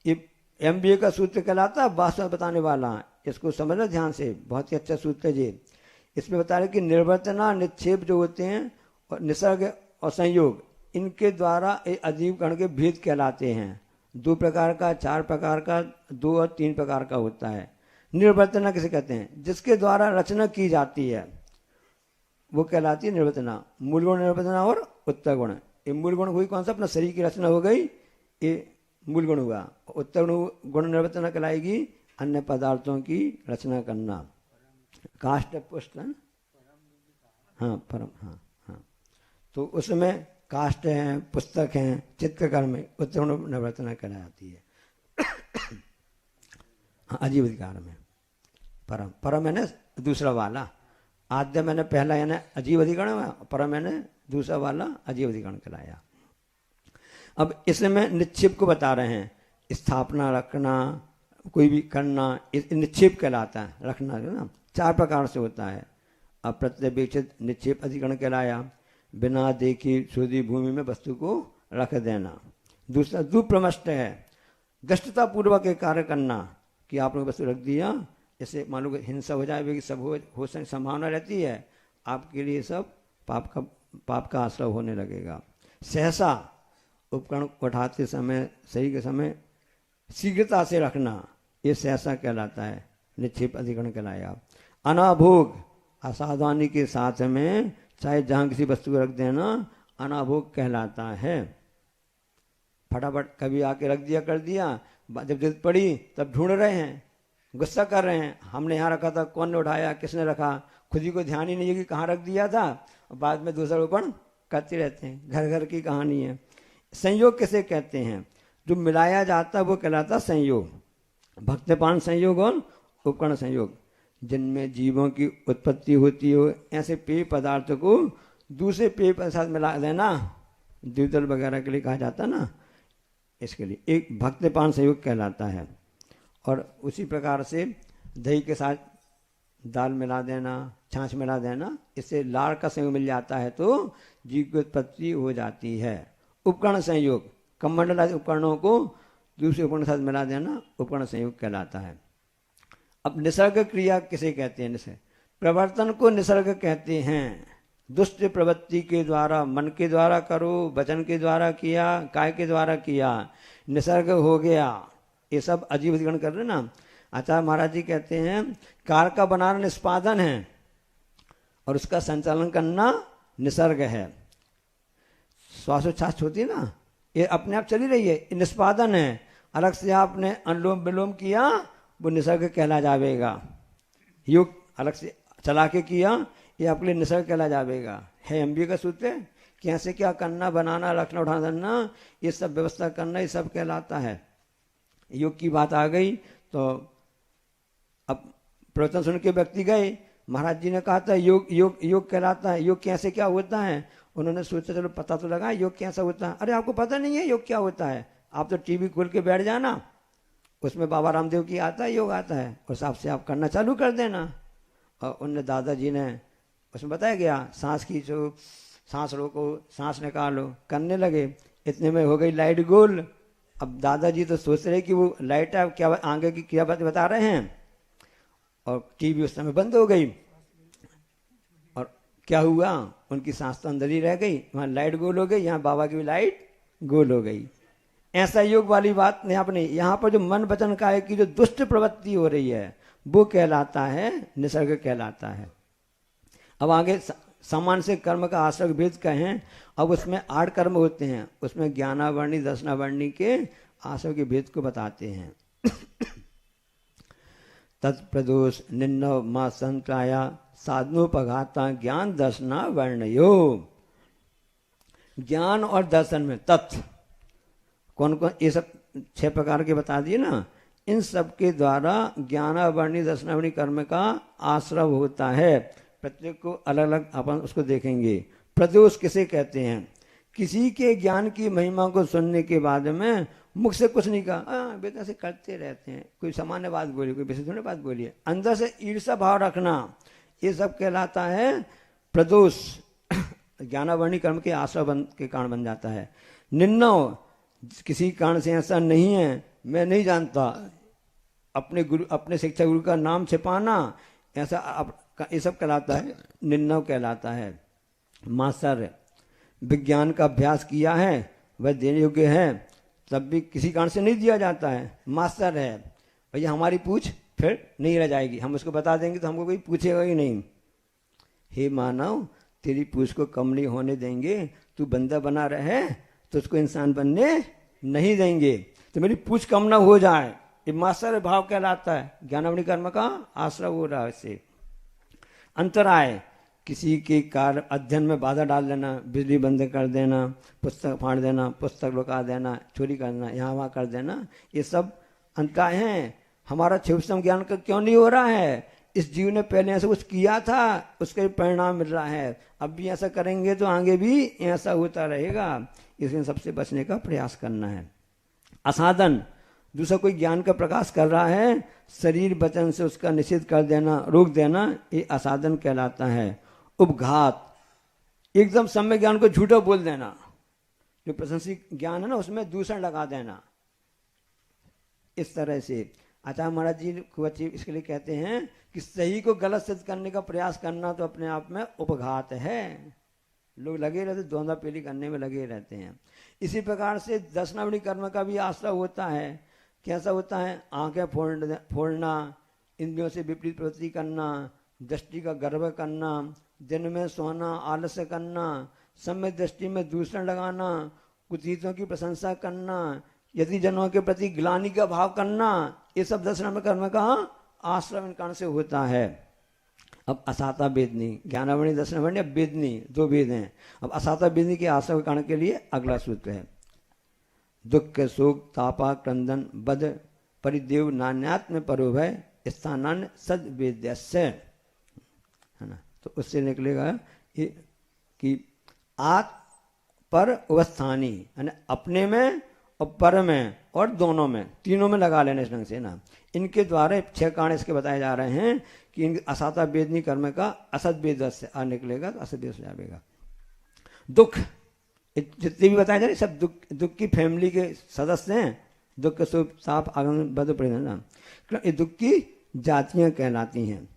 ये MBA का सूत्र कहलाता है, वास्तव बताने वाला। इसको समझना ध्यान से, बहुत ही अच्छा सूत्र है ये। इसमें बता रहे कि निर्वर्तना निक्षेप जो होते हैं और निसर्ग और संयोग, इनके द्वारा अजीवकरण के भेद कहलाते हैं। 2 प्रकार का, 4 प्रकार का, 2 और 3 प्रकार का होता है। निर्वर्तना किसे कहते हैं? जिसके द्वारा रचना की जाती है वो कहलाती है निर्वर्तना। मूल गुण निर्वर्तना और उत्तर गुण। ये मूल गुण हुई कौन सा? अपना शरीर की रचना हो गई, ये मूल गुण हुआ। उत्तर गुण निर्वर्तना कहलाएगी अन्य पदार्थों की रचना करना। काष्ठ पुष्ट, हाँ परम, हाँ हाँ। तो उसमें काष्ठ हैं, पुस्तक हैं, चित्रकर्म में उत्तर गुण निर्वर्तना कहलाती है। हाँ, अजीवधिकार में परम। परम है ना दूसरा वाला, आद्य मैंने पहला यानी अजीव अधिकरण, परम मैंने दूसरा वाला अजीव अधिकरण कहलाया। अब इसमें निक्षेप को बता रहे हैं। स्थापना, रखना, कोई भी करना, निक्षेप कहलाता है। रखना जो ना 4 प्रकार से होता है। अप्रत्यवेक्षित निक्षेप अधिकरण कहलाया। बिना देखी शुद्धि भूमि में वस्तु को रख देना। दूसरा दुप्रमष्ट है, दृष्टता पूर्वक एक कार्य करना कि आपने वस्तु रख दिया, जैसे मान लो हिंसा हो जाए, सब हो संभावना रहती है, आपके लिए सब पाप का आश्रय होने लगेगा। सहसा उपकरण उठाते समय, सही के समय शीघ्रता से रखना, ये सहसा कहलाता है, निक्षेप अधिकरण कहलाया। अनाभोग, असावधानी के साथ में चाहे जहां किसी वस्तु को रख देना, अनाभोग कहलाता है। फटाफट कभी आके रख दिया, कर दिया, जब जरूरत पड़ी तब ढूंढ रहे हैं, गुस्सा कर रहे हैं, हमने यहाँ रखा था, कौन ने उठाया, किसने रखा, खुद ही को ध्यान ही नहीं है कि कहाँ रख दिया था, और बाद में दूसरा रोपण करते रहते हैं। घर घर की कहानी है। संयोग किसे कहते हैं? जो मिलाया जाता है वो कहलाता संयोग। भक्तपान संयोग और उपकरण संयोग, जिनमें जीवों की उत्पत्ति होती हो, ऐसे पेय पदार्थ को दूसरे पेय के साथ मिला देना, द्विदल वगैरह के लिए कहा जाता ना, इसके लिए एक भक्तपान संयोग कहलाता है। और उसी प्रकार से दही के साथ दाल मिला देना, छाछ मिला देना, इससे लाड़ का संयोग मिल जाता है तो जीव की उत्पत्ति हो जाती है। उपकरण संयोग, कमंडल आदि उपकरणों को दूसरे उपकरण के साथ मिला देना उपकरण संयोग कहलाता है। अब निसर्ग क्रिया किसे कहते हैं? निसर्ग प्रवर्तन को निसर्ग कहते हैं। दुष्ट प्रवृत्ति के द्वारा, मन के द्वारा करो, वचन के द्वारा किया, काय के द्वारा किया, निसर्ग हो गया। ये सब अजीब अधिकरण कर रहे ना। आचार्य महाराज जी कहते हैं कार का बनाना निष्पादन है और उसका संचालन करना निसर्ग है। श्वासोच्छ्वास होती है ना, ये अपने आप चली रही है, ये निष्पादन है। अलग से आपने अनुलोम विलोम किया, वो निसर्ग कहला जाएगा। योग अलग से चला के किया, ये आपके लिए निसर्ग कहला जाएगा। है MBA का सूत्र है, कैसे क्या करना, बनाना, रखना, उठाना, धरना, ये सब व्यवस्था करना, ये सब कहलाता है। योग की बात आ गई तो अब प्रवचन सुन के व्यक्ति गए, महाराज जी ने कहा था योग योग योग कहलाता है। योग कैसे क्या होता है? उन्होंने सोचा चलो पता तो लगा योग कैसा होता है। अरे आपको पता नहीं है योग क्या होता है? आप तो टीवी खोल के बैठ जाना, उसमें बाबा रामदेव की आता है, योग आता है, उस हिसाब से आप करना चालू कर देना। और उनने दादाजी ने उसमें बताया गया, सांस खींचो, सांस रोको, सांस निकालो, करने लगे। इतने में हो गई लाइट गोल। अब दादाजी तो सोच रहे कि वो लाइट क्या आगे की क्या बात बता रहे हैं। और टीवी उस समय बंद हो गई। और क्या हुआ, उनकी सांस तो अंदर ही रह गई, वहां लाइट गोल हो गई, यहाँ बाबा की भी लाइट गोल हो गई। ऐसा योग वाली बात नहीं आपने, यहाँ पर जो मन वचन काया की जो दुष्ट प्रवृत्ति हो रही है वो कहलाता है निसर्ग कहलाता है। अब आगे समान से कर्म का आश्रय भेद कहें, अब उसमें 8 कर्म होते हैं, उसमें ज्ञानावर्णी दर्शनावर्णी के आश्रय के भेद को बताते हैं। तत्प्रदोष निन्नव मा संत्राया साधनोपघाता ज्ञान दर्शना वर्णयो। ज्ञान और दर्शन में तत्व कौन कौन, ये सब 6 प्रकार के बता दिए ना, इन सब के द्वारा ज्ञानावर्णी दर्शनावर्णी कर्म का आश्रय होता है। प्रत्येक को अलग अलग अपन उसको देखेंगे। प्रदोष किसे कहते हैं, किसी के ज्ञान की महिमा को सुनने के बाद में मुख से कुछ नहीं कहा, बेटा से करते रहते हैं, कोई सामान्य बात बोली, कोई विशेष बात बोली है, अंदर से ईर्षा भाव रखना, ये सब कहलाता है प्रदोष। ज्ञानावर्णी कर्म के आश्रय के कारण बन जाता है। निन्नव, किसी कारण से ऐसा नहीं है, मैं नहीं जानता, अपने गुरु अपने शिक्षा गुरु का नाम छिपाना, ऐसा ये सब कहलाता है निन्नव कहलाता है। मास्टर विज्ञान का अभ्यास किया है, वह देने योग्य है, तब भी किसी कारण से नहीं दिया जाता है, मास्टर है भैया, हमारी पूछ फिर नहीं रह जाएगी, हम उसको बता देंगे तो हमको कोई पूछेगा ही नहीं। हे मानव, तेरी पूछ को कम नहीं होने देंगे, तू बंदा बना रहे तो उसको इंसान बनने नहीं देंगे, तो मेरी पूछ कम ना हो जाए, ये मास्टर भाव कहलाता है। ज्ञानावर्णी कर्म का आश्रय हो रहा है इससे। अंतराय, किसी के कार्य अध्ययन में बाधा डाल देना, बिजली बंद कर देना, पुस्तक फाड़ देना, पुस्तक लुका देना, चोरी करना, यहाँ वहाँ कर देना, ये सब अंतराय हैं। हमारा सूक्ष्म ज्ञान का क्यों नहीं हो रहा है, इस जीव ने पहले ऐसा कुछ किया था, उसका परिणाम मिल रहा है, अब भी ऐसा करेंगे तो आगे भी ऐसा होता रहेगा, इसलिए सबसे बचने का प्रयास करना है। असाधन, दूसरा कोई ज्ञान का प्रकाश कर रहा है, शरीर वचन से उसका निषेध कर देना, रोक देना, ये असाधन कहलाता है। उपघात, एकदम सम्यक ज्ञान को झूठा बोल देना, जो प्रशंसित ज्ञान है ना उसमें दूषण लगा देना, इस तरह से। आचार्य महाराज जी खूब अच्छी इसके लिए कहते हैं कि सही को गलत सिद्ध करने का प्रयास करना तो अपने आप में उपघात है। लोग लगे रहते, दोंदा पेली करने में लगे रहते हैं। इसी प्रकार से दर्शनावर्णी कर्म का भी आश्रय होता है। कैसा होता है, आंखें फोड़ना, इंद्रियों से विपरीत प्रवृत्ति करना, दृष्टि का गर्व करना, दिन में सोना, आलस्य करना, समय दृष्टि में दूषण लगाना, कुतीतों की प्रशंसा करना, यदि जनों के प्रति ग्लानि का भाव करना, ये सब दर्शनावर्णी कर्म का आश्रय कारण से होता है। अब असाता वेदनी, ज्ञानावर्णी दर्शनावर्णी, अब वेदनी, 2 वेद हैं। अब असाता वेदनी के आश्रय कारण के लिए अगला सूत्र है, दुख शोक तापा क्रंदन बद परिदेव नान्यात्म परोभय स्थानान सद वेद्यस्य, है ना। तो उससे निकलेगा कि आत पर अवस्थानी, यानी अपने में और पर में और दोनों में, तीनों में लगा लेने इस ढंग से ना। इनके द्वारा 6 कारण इसके बताए जा रहे हैं कि इन असाता वेदनी कर्म का असद वेद से निकलेगा तो असद वेद से जाएगा। दुख, जितने भी बताए जा रहे सब दुख की फैमिली के सदस्य हैं। दुख सुख ताप आगमन बद परिणाम, ये दुख की जातियां कहलाती हैं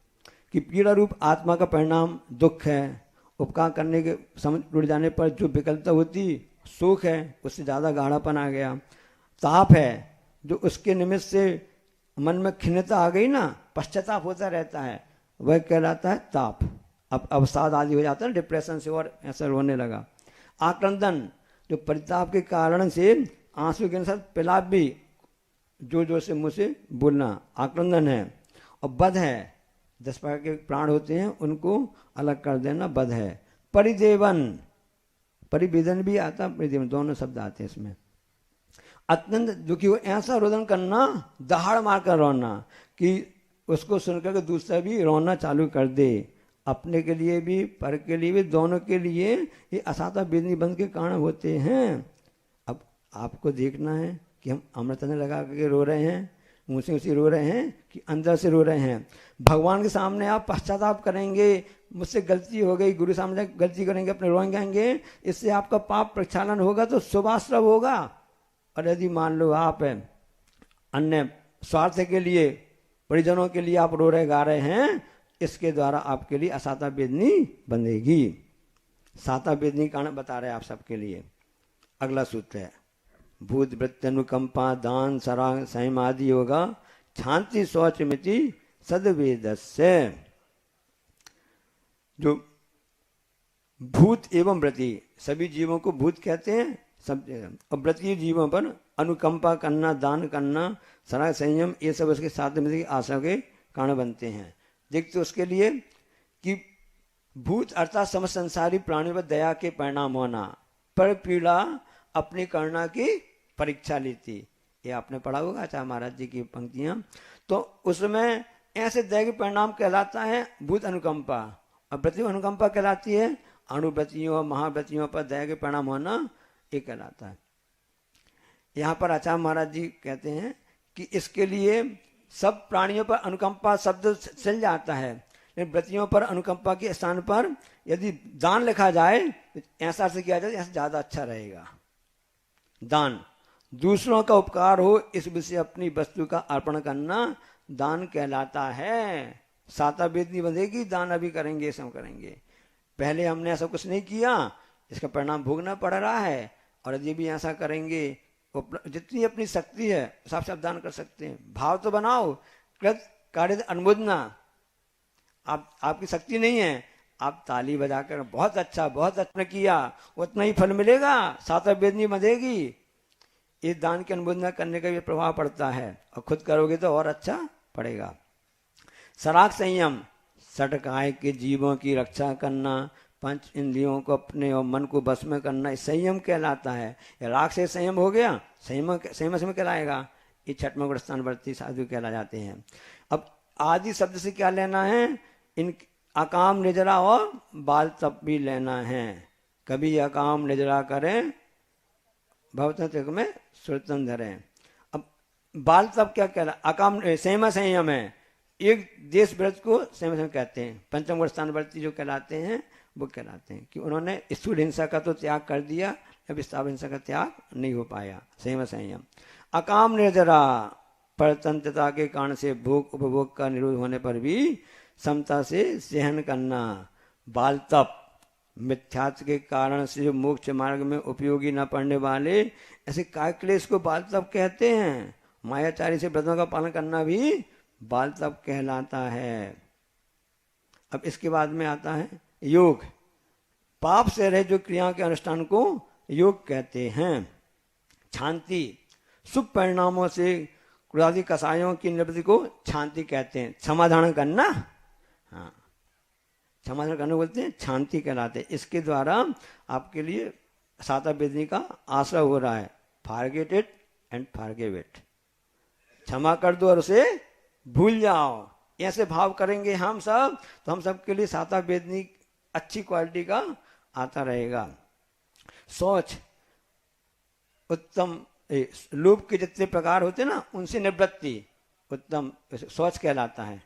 कि पीड़ा रूप आत्मा का परिणाम दुख है। उपकार करने के समझ टूट जाने पर जो विकलता होती सुख है, उससे ज्यादा गाढ़ापन आ गया। ताप है, जो उसके निमित्त से मन में खिन्नता आ गई ना, पश्चाताप होता रहता है, वह कहलाता है ताप। अब अवसाद आदि हो जाता है, डिप्रेशन से और ऐसा रोने लगा। आक्रंदन, जो परिताप के कारण से आंसू के साथ पिलाप भी जोर जोर से मुंह से बोलना, आक्रंदन है। और बध है, 10 प्रकार के प्राण होते हैं, उनको अलग कर देना बध है। परिदेवन, परिवेदन भी आता, परिदेवन, दोनों शब्द आते हैं इसमें। अत्यंत दुखी हो, ऐसा रोदन करना, दहाड़ मारकर रोना कि उसको सुनकर के दूसरा भी रोना चालू कर दे, अपने के लिए भी पर के लिए भी, दोनों के लिए ये असाता वेदनी बंध के कारण होते हैं। अब आपको देखना है कि हम अमृत ने लगा करके रो रहे हैं, मुँह से उसी रो रहे हैं कि अंदर से रो रहे हैं। भगवान के सामने आप पश्चाताप करेंगे, मुझसे गलती हो गई, गुरु सामने गलती करेंगे, अपने रोएंगे, इससे आपका पाप प्रक्षालन होगा तो शुभाश्रव होगा। और यदि मान लो आप अन्य स्वार्थ के लिए परिजनों के लिए आप रो रहे गा रहे हैं, इसके द्वारा आपके लिए असाता वेदनी बंधेगी। साता वेदनी कारण बता रहे हैं आप सबके लिए। अगला सूत्र है भूत वृत्ति अनुकंपा दान सराग संयम आदि होगा शांति शौच मिति सदवेदस्य। जो भूत एवं व्रति, सभी जीवों को भूत कहते हैं, सब व्रतीय जीवों पर अनुकंपा करना, दान करना, सराग संयम, ये सब उसके साथ में आशा के कारण बनते हैं। देखते उसके लिए कि भूत अर्थात समस्त संसारी प्राणियों पर दया के परिणाम होना, पर पीड़ा अपनी करना की परीक्षा लेती, ये आपने पढ़ा होगा आचार्य महाराज जी की पंक्तियां। तो उसमें ऐसे दया के परिणाम कहलाता है भूत अनुकंपा, और व्रति अनुकंपा कहलाती है अणुव्रतियों महाव्रतियों पर दया के परिणाम होना, ये कहलाता है। यहाँ पर आचार्य महाराज जी कहते हैं कि इसके लिए सब प्राणियों पर अनुकंपा शब्द चल जाता है, लेकिन व्रतियों पर अनुकंपा के स्थान पर यदि दान लिखा जाए तो ऐसा से किया जाए, ऐसा ज्यादा अच्छा रहेगा। दान दूसरों का उपकार हो इस विषय अपनी वस्तु का अर्पण करना दान कहलाता है। साता वेदनी बंधेगी, दान अभी करेंगे, सब करेंगे। पहले हमने ऐसा कुछ नहीं किया, इसका परिणाम भोगना पड़ रहा है, और यदि भी ऐसा करेंगे जितनी अपनी शक्ति है हिसाब से आप दान कर सकते हैं। भाव तो बनाओ, कृत कार्य अनुमोदना, आपकी शक्ति नहीं है, आप ताली बजाकर बहुत अच्छा किया, उतना ही फल मिलेगा, साता वेदनी बंधेगी। इस दान की अनुमोदना करने का भी प्रभाव पड़ता है, और खुद करोगे तो और अच्छा पड़ेगा। सराग संयम, सटकाय के जीवों की रक्षा करना, पंच इंद्रियों को अपने और मन को बस में करना, संयम कहलाता है। राग से संयम हो गया, संयम में कहलाएगा, ये छठवें गुण स्थानवर्ती साधु कहला जाते हैं। अब आदि शब्द से क्या लेना है, इन अकाम निजरा और बाल तप भी लेना है। कभी अकाम निजरा करें भवतत्व में सुरतन धरें। अब बाल तप क्या कहला, अकाम संयम है, एक देश व्रत को संयम कहते हैं। पंचम गुण स्थानवर्ती जो कहलाते हैं वो कहलाते हैं कि उन्होंने स्थूल हिंसा का तो त्याग कर दिया, अब स्थावर हिंसा का त्याग नहीं हो पाया। संयम। अकाम निर्जरा, परतंत्रता के कारण से भोग उपभोग का निरोध होने पर भी समता से सहन करना। बाल तप, मिथ्यात्व के कारण से जो मोक्ष मार्ग में उपयोगी न पड़ने वाले ऐसे काय क्लेश को बाल तप कहते हैं। मायाचारी से व्रतों का पालन करना भी बाल तप कहलाता है। अब इसके बाद में आता है योग। पाप से रहे जो क्रिया के अनुष्ठान को योग कहते हैं। शांति, शुभ परिणामों से क्रोधादि कसायों की निवृत्ति को शांति कहते हैं। समाधान करना, हाँ समाधान करना बोलते हैं, शांति कहलाते हैं। इसके द्वारा आपके लिए साता वेदनी का आश्रय हो रहा है। Forget it and forgive it, क्षमा कर दो और उसे भूल जाओ। ऐसे भाव करेंगे हम सब तो हम सब के लिए साता वेदनी अच्छी क्वालिटी का आता रहेगा। सोच, उत्तम लोभ के जितने प्रकार होते ना उनसे निवृत्ति उत्तम सोच कहलाता है।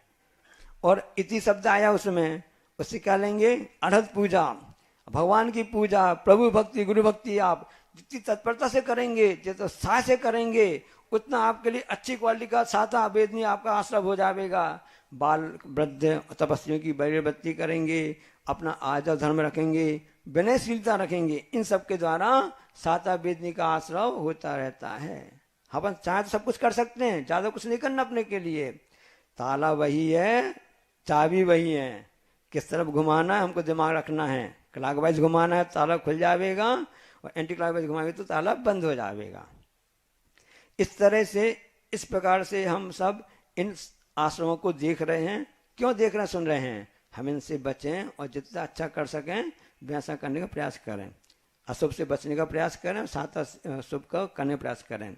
और इति शब्द आया उसमें, उससे क्या लेंगे, अढ़त पूजा, भगवान की पूजा, प्रभु भक्ति, गुरु भक्ति आप जितनी तत्परता से करेंगे, जितना उत्साह से करेंगे, उतना आपके लिए अच्छी क्वालिटी का साता वेदनी आपका आश्रय हो जाएगा। बाल वृद्ध तपस्वियों की बड़ी करेंगे, अपना आदर धर्म रखेंगे, विनयशीलता रखेंगे, इन सब के द्वारा साता वेदनी का आश्रय होता रहता है। अपन चाहे तो सब कुछ कर सकते हैं, ज्यादा कुछ नहीं करना अपने के लिए। ताला वही है, चाबी वही है, किस तरफ घुमाना है हमको दिमाग रखना है। क्लॉकवाइज घुमाना है ताला खुल जाएगा, और एंटी क्लॉकवाइज घुमाएंगे तो ताला बंद हो जाएगा। इस तरह से, इस प्रकार से हम सब इन आश्रमों को देख रहे हैं। क्यों देख रहे हैं, सुन रहे हैं, हम इनसे बचें और जितना अच्छा कर सकें वैसा करने का प्रयास करें। अशुभ से बचने का प्रयास करें, साथ शुभ का करने का प्रयास करें।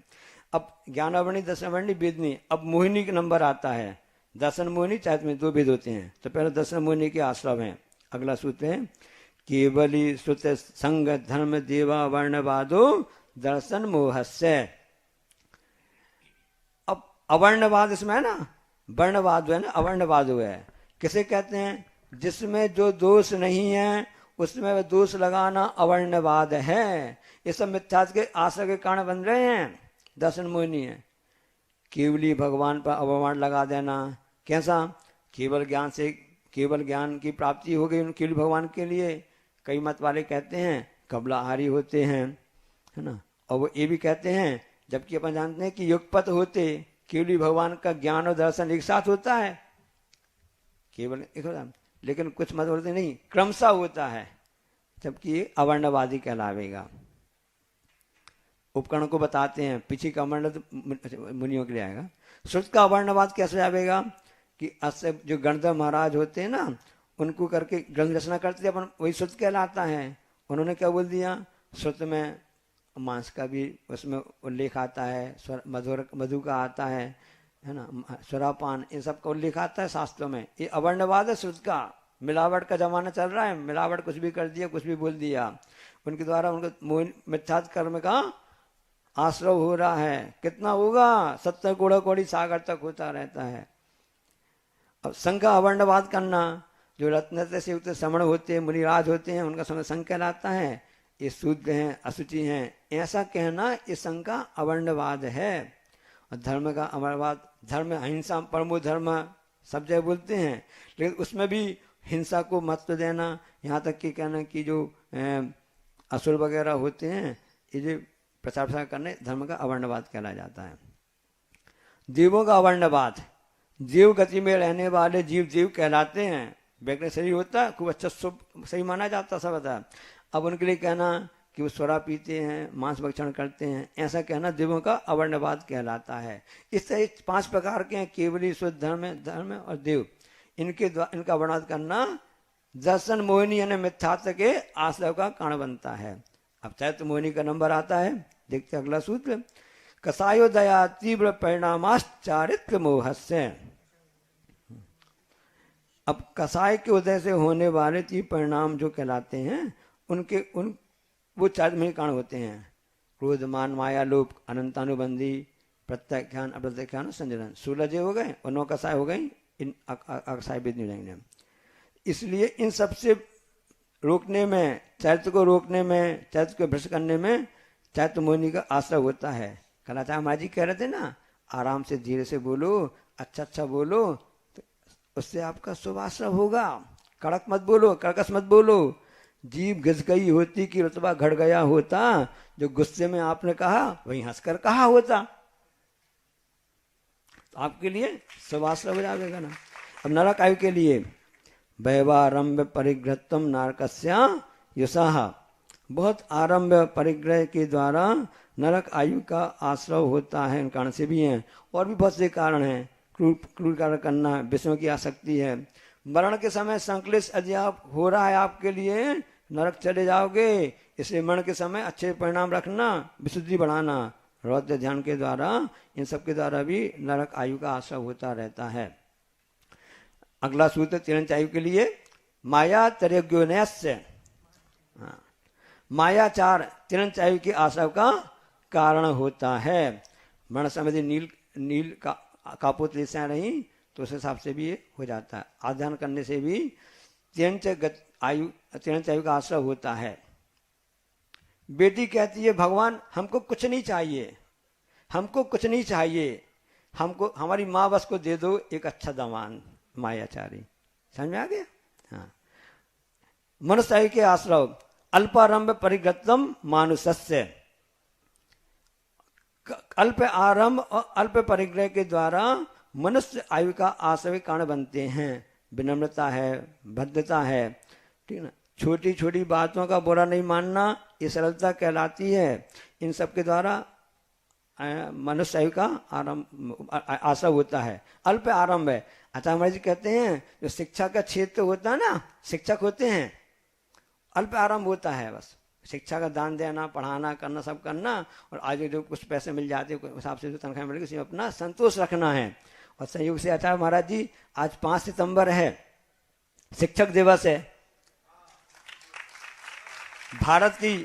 अब ज्ञानावर्णी, दशनावर्णी, वेदनी, अब मोहिनी का नंबर आता है। दर्शन मोहिनी चाहे में दो भेद होते हैं, तो पहले दर्शन मोहिनी के आश्रम है। अगला सूत्र है केवली श्रुत संग धर्म देवा वर्णवादो दर्शन मोहस्य। अब अवर्णवाद इसमें है ना, वर्णवाद है ना, अवर्णवाद है। किसे कहते हैं, जिसमें जो दोष नहीं है उसमें वह दोष लगाना अवर्णवाद है। ये सब मिथ्यात्व के आश्रय के कारण बन रहे हैं, दर्शन मोहिनी है। केवली भगवान पर अवमान लगा देना। कैसा? केवल ज्ञान की प्राप्ति हो गई केवल भगवान के लिए। कई मत वाले कहते हैं कबलाहारी होते हैं, है ना, और वो ये भी कहते हैं, जबकि अपन जानते हैं कि युगपत होते केवली भगवान का ज्ञान और दर्शन एक साथ होता है, केवल एक होता है। लेकिन कुछ मत बोलते नहीं, क्रमशः होता है, जबकि ये अवर्णवादी कहलावेगा। उपकरण को बताते हैं, पीछे का अवर्ण तो मुनियों के लिए आएगा। श्रुत का अवर्णवाद कैसे आवेगा कि अस्य जो गणधर महाराज होते हैं ना, उनको करके ग्रंथ रचना करते अपन, वही श्रुत कहलाता है। उन्होंने क्या बोल दिया, श्रुत में मांस का भी उसमें उल्लेख आता है, मधु का आता है ना, स्वरापान, इन सब का उल्लेख आता है शास्त्रों में। ये अवर्णवाद है श्रुत का। मिलावट का जमाना चल रहा है, मिलावट कुछ भी कर दिया, कुछ भी बोल दिया, उनके द्वारा उनको मिथ्यात्व कर्म का आश्रव हो रहा है। कितना होगा? 70 करोड़ कौड़ी सागर तक होता रहता है। अब संघ का अवर्णवाद करना, जो रत्न से युक्त श्रमण होते हैं, मुनिराज होते हैं, उनका समय संघ कहलाता है। ये शूद्र हैं, अशुचि हैं, ऐसा कहना ये संघ का अवर्णवाद है। और धर्म का अवर्णवाद, धर्म अहिंसा परमो धर्म सब जगह बोलते हैं, लेकिन उसमें भी हिंसा को महत्व देना, यहाँ तक कि कहना कि जो असुर वगैरह होते हैं, ये जो प्रचार प्रसार करने, धर्म का अवर्णवाद कहला जाता है। जीवों का अवर्णवाद, जीव गति में रहने वाले जीव जीव कहलाते हैं। वैज्ञानिक शरीर होता है, खूब अच्छा सही माना जाता, सब होता है। अब उनके लिए कहना कि वो स्वरा पीते हैं, मांस भक्षण करते हैं, ऐसा कहना जीवों का अवर्णवाद कहलाता है। इस तरह 5 प्रकार के हैं, केवली, शुद्ध, धर्म और देव। इनका अवर्णवाद करना दर्शन मोहिनी यानी मिथ्यात्व के आश्रय का कारण बनता है। अब चैत्र मोहिनी का नंबर आता है, देखते अगला सूत्र। कसायो दया तीव्र परिणामाश्चारित्र मोहस्य। अब कसाय के उदय से होने वाले तीव्र परिणाम जो कहलाते हैं, वो 4 में कारण होते हैं। क्रोध, मान, माया, लोभ, अनंतानुबंधी, प्रत्याख्यान, अप्रत्याख्यान, संजनन। 16 हो गए और 9 कसाय हो गई। इन अकसाय भी नहीं रहेंगे। इसलिए इन सबसे रोकने में, चैत्र को रोकने में, चैत्र को भ्रष्ट करने में चैत्र मोहिनी का आश्रय होता है। कलाचार्य महाराज जी कह रहे थे ना, आराम से धीरे से बोलो, अच्छा बोलो, तो उससे आपका शुभ आश्रय होगा। कड़क मत बोलो, कर्कश मत बोलो। जीभ घिस गई होती कि रुतबा घट गया होता, जो गुस्से में आपने कहा वही हंसकर कहा होता, तो आपके लिए शुभ आश्रय हो जाएगा ना। अब नरक आयु के लिए वैवारंभ परिग्रहत्वम नारकस्या युषाः। बहुत आरंभ परिग्रह के द्वारा नरक आयु का आश्रय होता है। इन कारण से भी हैं, और भी बहुत से कारण हैं। क्रूर कार्य करना, विषयों की आसक्ति है। मरण के समय संक्लेश यदि आप हो रहा है आपके लिए, नरक चले जाओगे। इसलिए मरण के समय अच्छे परिणाम रखना, विशुद्धि बढ़ाना, रौद्र ध्यान के द्वारा, इन सब के द्वारा भी नरक आयु का आश्रय होता रहता है। अगला सूत्र तिरंचायु के लिए माया तरयोग्योनयस्य। मायाचार तिरंचायु के आश्रय का कारण होता है। मरण समय नील का कापोतलेशाएं रही तो उस हिसाब से भी ये हो जाता है। आध्यान करने से भी तिरंचायु का आश्रय होता है। बेटी कहती है भगवान हमको कुछ नहीं चाहिए, हमको कुछ नहीं चाहिए, हमको हमारी माँ बस को दे दो एक अच्छा दामान। मायाचारी, समझ में आ गया? हाँ। मनुष्य के आश्रय अल्पारंभ परिग्रतम मानुषस्य। अल्प आरंभ और अल्प परिग्रह के द्वारा मनुष्य आयु का आश्रय कारण बनते हैं। विनम्रता है, भद्रता है, ठीक है ना। छोटी छोटी बातों का बुरा नहीं मानना, ये सरलता कहलाती है। इन सब के द्वारा मनुष्य आयु का आश्रय होता है। अल्प आरंभ है। आचार्य महाराज जी कहते हैं जो शिक्षा का क्षेत्र होता है ना, शिक्षक होते हैं, अल्प आरंभ होता है। बस शिक्षा का दान देना, पढ़ाना, करना, सब करना, और आज जो कुछ पैसे मिल जाते हैं हिसाब से जो तनख्वाह मिलेगी उसमें अपना संतोष रखना है। और संयोग से आचार्य महाराज जी आज 5 सितंबर है, शिक्षक दिवस है। भारत की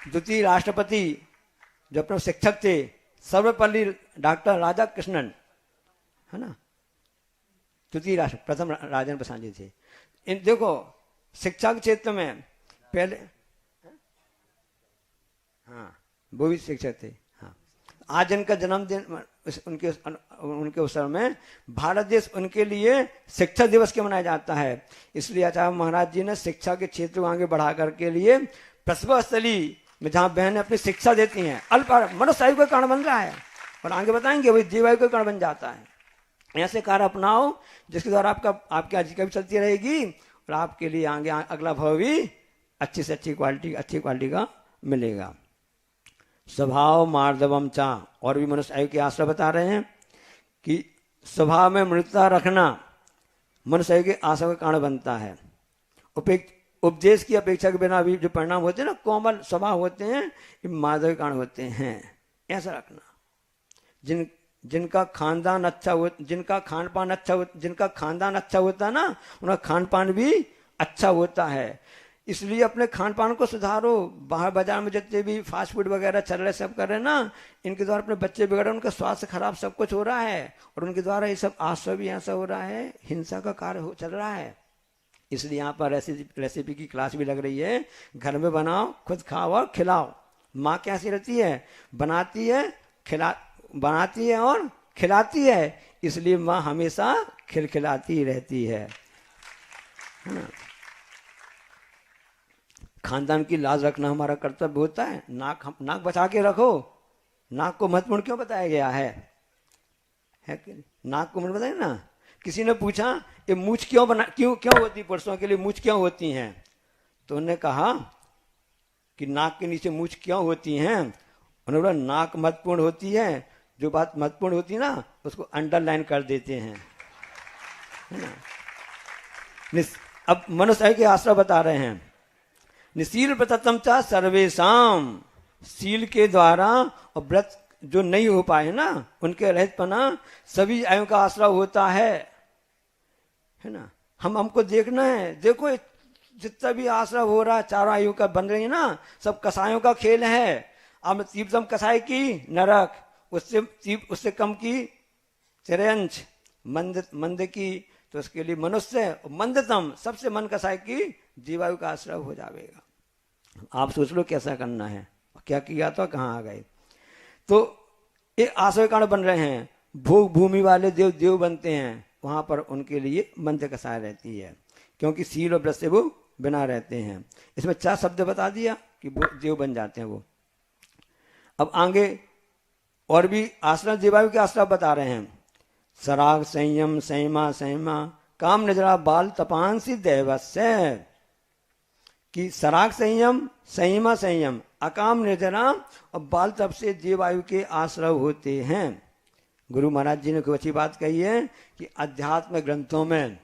द्वितीय राष्ट्रपति जो अपने शिक्षक थे सर्वपल्ली डॉक्टर राधाकृष्णन, है ना, द्वितीय राष्ट्र प्रथम राजेंद्र प्रसाद जी थे। इन देखो शिक्षा के क्षेत्र में पहले, हाँ, वो भी शिक्षक थे। हाँ, आज इनका जन्मदिन उनके उनके अवसर में भारत देश उनके लिए शिक्षा दिवस के मनाया जाता है। इसलिए आचार्य महाराज जी ने शिक्षा के क्षेत्र को आगे बढ़ा करके लिए प्रसव स्थली में जहां बहनें अपनी शिक्षा देती हैं, अल्प मनुष्य आयु का कारण बन रहा है और आगे बताएंगे वही जीवायु का कारण बन जाता है। ऐसे कार्य अपनाओ जिसके द्वारा आपकी आजीविका भी चलती रहेगी और आपके लिए आगे अगला भव भी अच्छी से अच्छी क्वालिटी का मिलेगा। स्वभाव मार्दवम चा, और भी मनुष्य आयु के आश्रय बता रहे हैं कि स्वभाव में मृदुता रखना मनुष्य आयु के आश्रय का कारण बनता है। उपदेश की अपेक्षा के बिना भी जो परिणाम होते हैं ना, कोमल स्वभाव होते हैं, ये मार्दव के कारण होते हैं। ऐसा रखना। जिनका खानदान अच्छा हो, जिनका खानपान अच्छा होता है ना, उनका खानपान भी अच्छा होता है। इसलिए अपने खान पान को सुधारो। बाहर बाजार में जितने भी फास्ट फूड वगैरह चल रहे सब कर रहे हैं ना, इनके द्वारा अपने बच्चे बिगड़, उनका स्वास्थ्य खराब सब कुछ हो रहा है और उनके द्वारा ये सब आश्रय भी ऐसा हो रहा है, हिंसा का कार्य चल रहा है। इसलिए यहाँ पर रेसिपी की क्लास भी लग रही है। घर में बनाओ, खुद खाओ और खिलाओ। माँ कैसी रहती है? बनाती है और खिलाती है। इसलिए माँ हमेशा खिलखिलाती रहती है ना। खानदान की लाज रखना हमारा कर्तव्य होता है। नाक बचा के रखो। नाक को महत्वपूर्ण क्यों बताया गया है कि नाक को मतलब बताया ना। किसी ने पूछा ये मूछ क्यों होती, पुरुषों के लिए मूछ क्यों होती हैं? तो उन्होंने कहा कि नाक के नीचे मूछ क्यों होती हैं? उन्होंने बोला नाक महत्वपूर्ण होती है, जो बात महत्वपूर्ण होती है ना उसको अंडरलाइन कर देते हैं, है ना। अब मनुष्य के आश्रय बता रहे हैं। निशील व्रतम चा सर्वेशम, शील के द्वारा और व्रत जो नहीं हो पाए ना उनके रहितपना सभी आयु का आश्रय होता है ना। हमको देखना है। देखो जितना भी आश्रय हो रहा है, चारों आयु का बन रही है ना, सब कसायों का खेल है। अब तीव्रतम कसाय की नरक, उससे कम की चिरंश, मंद की तो उसके लिए मनुष्य, मंदतम सबसे मन कसाय की जीवायु का आश्रय हो जाएगा। आप सोच लो कैसा करना है, क्या किया तो कहाँ आ गए। तो ये आश्रय कारण बन रहे हैं। भोग भूमि वाले देव बनते हैं, वहां पर उनके लिए मंद कसाय रहती है, क्योंकि शील और व्रत से वो बिना रहते हैं। इसमें 4 शब्द बता दिया कि वो देव बन जाते हैं वो। अब आगे और भी आश्रय जीवायु के आश्रय बता रहे हैं। सराग संयम संयमा काम नजरा बाल तपांसी देवस्य, कि सराग संयम संयम अकाम निर्जरा और बाल तप से जीवायु के आश्रय होते हैं। गुरु महाराज जी ने कोई अच्छी बात कही है कि अध्यात्म ग्रंथों में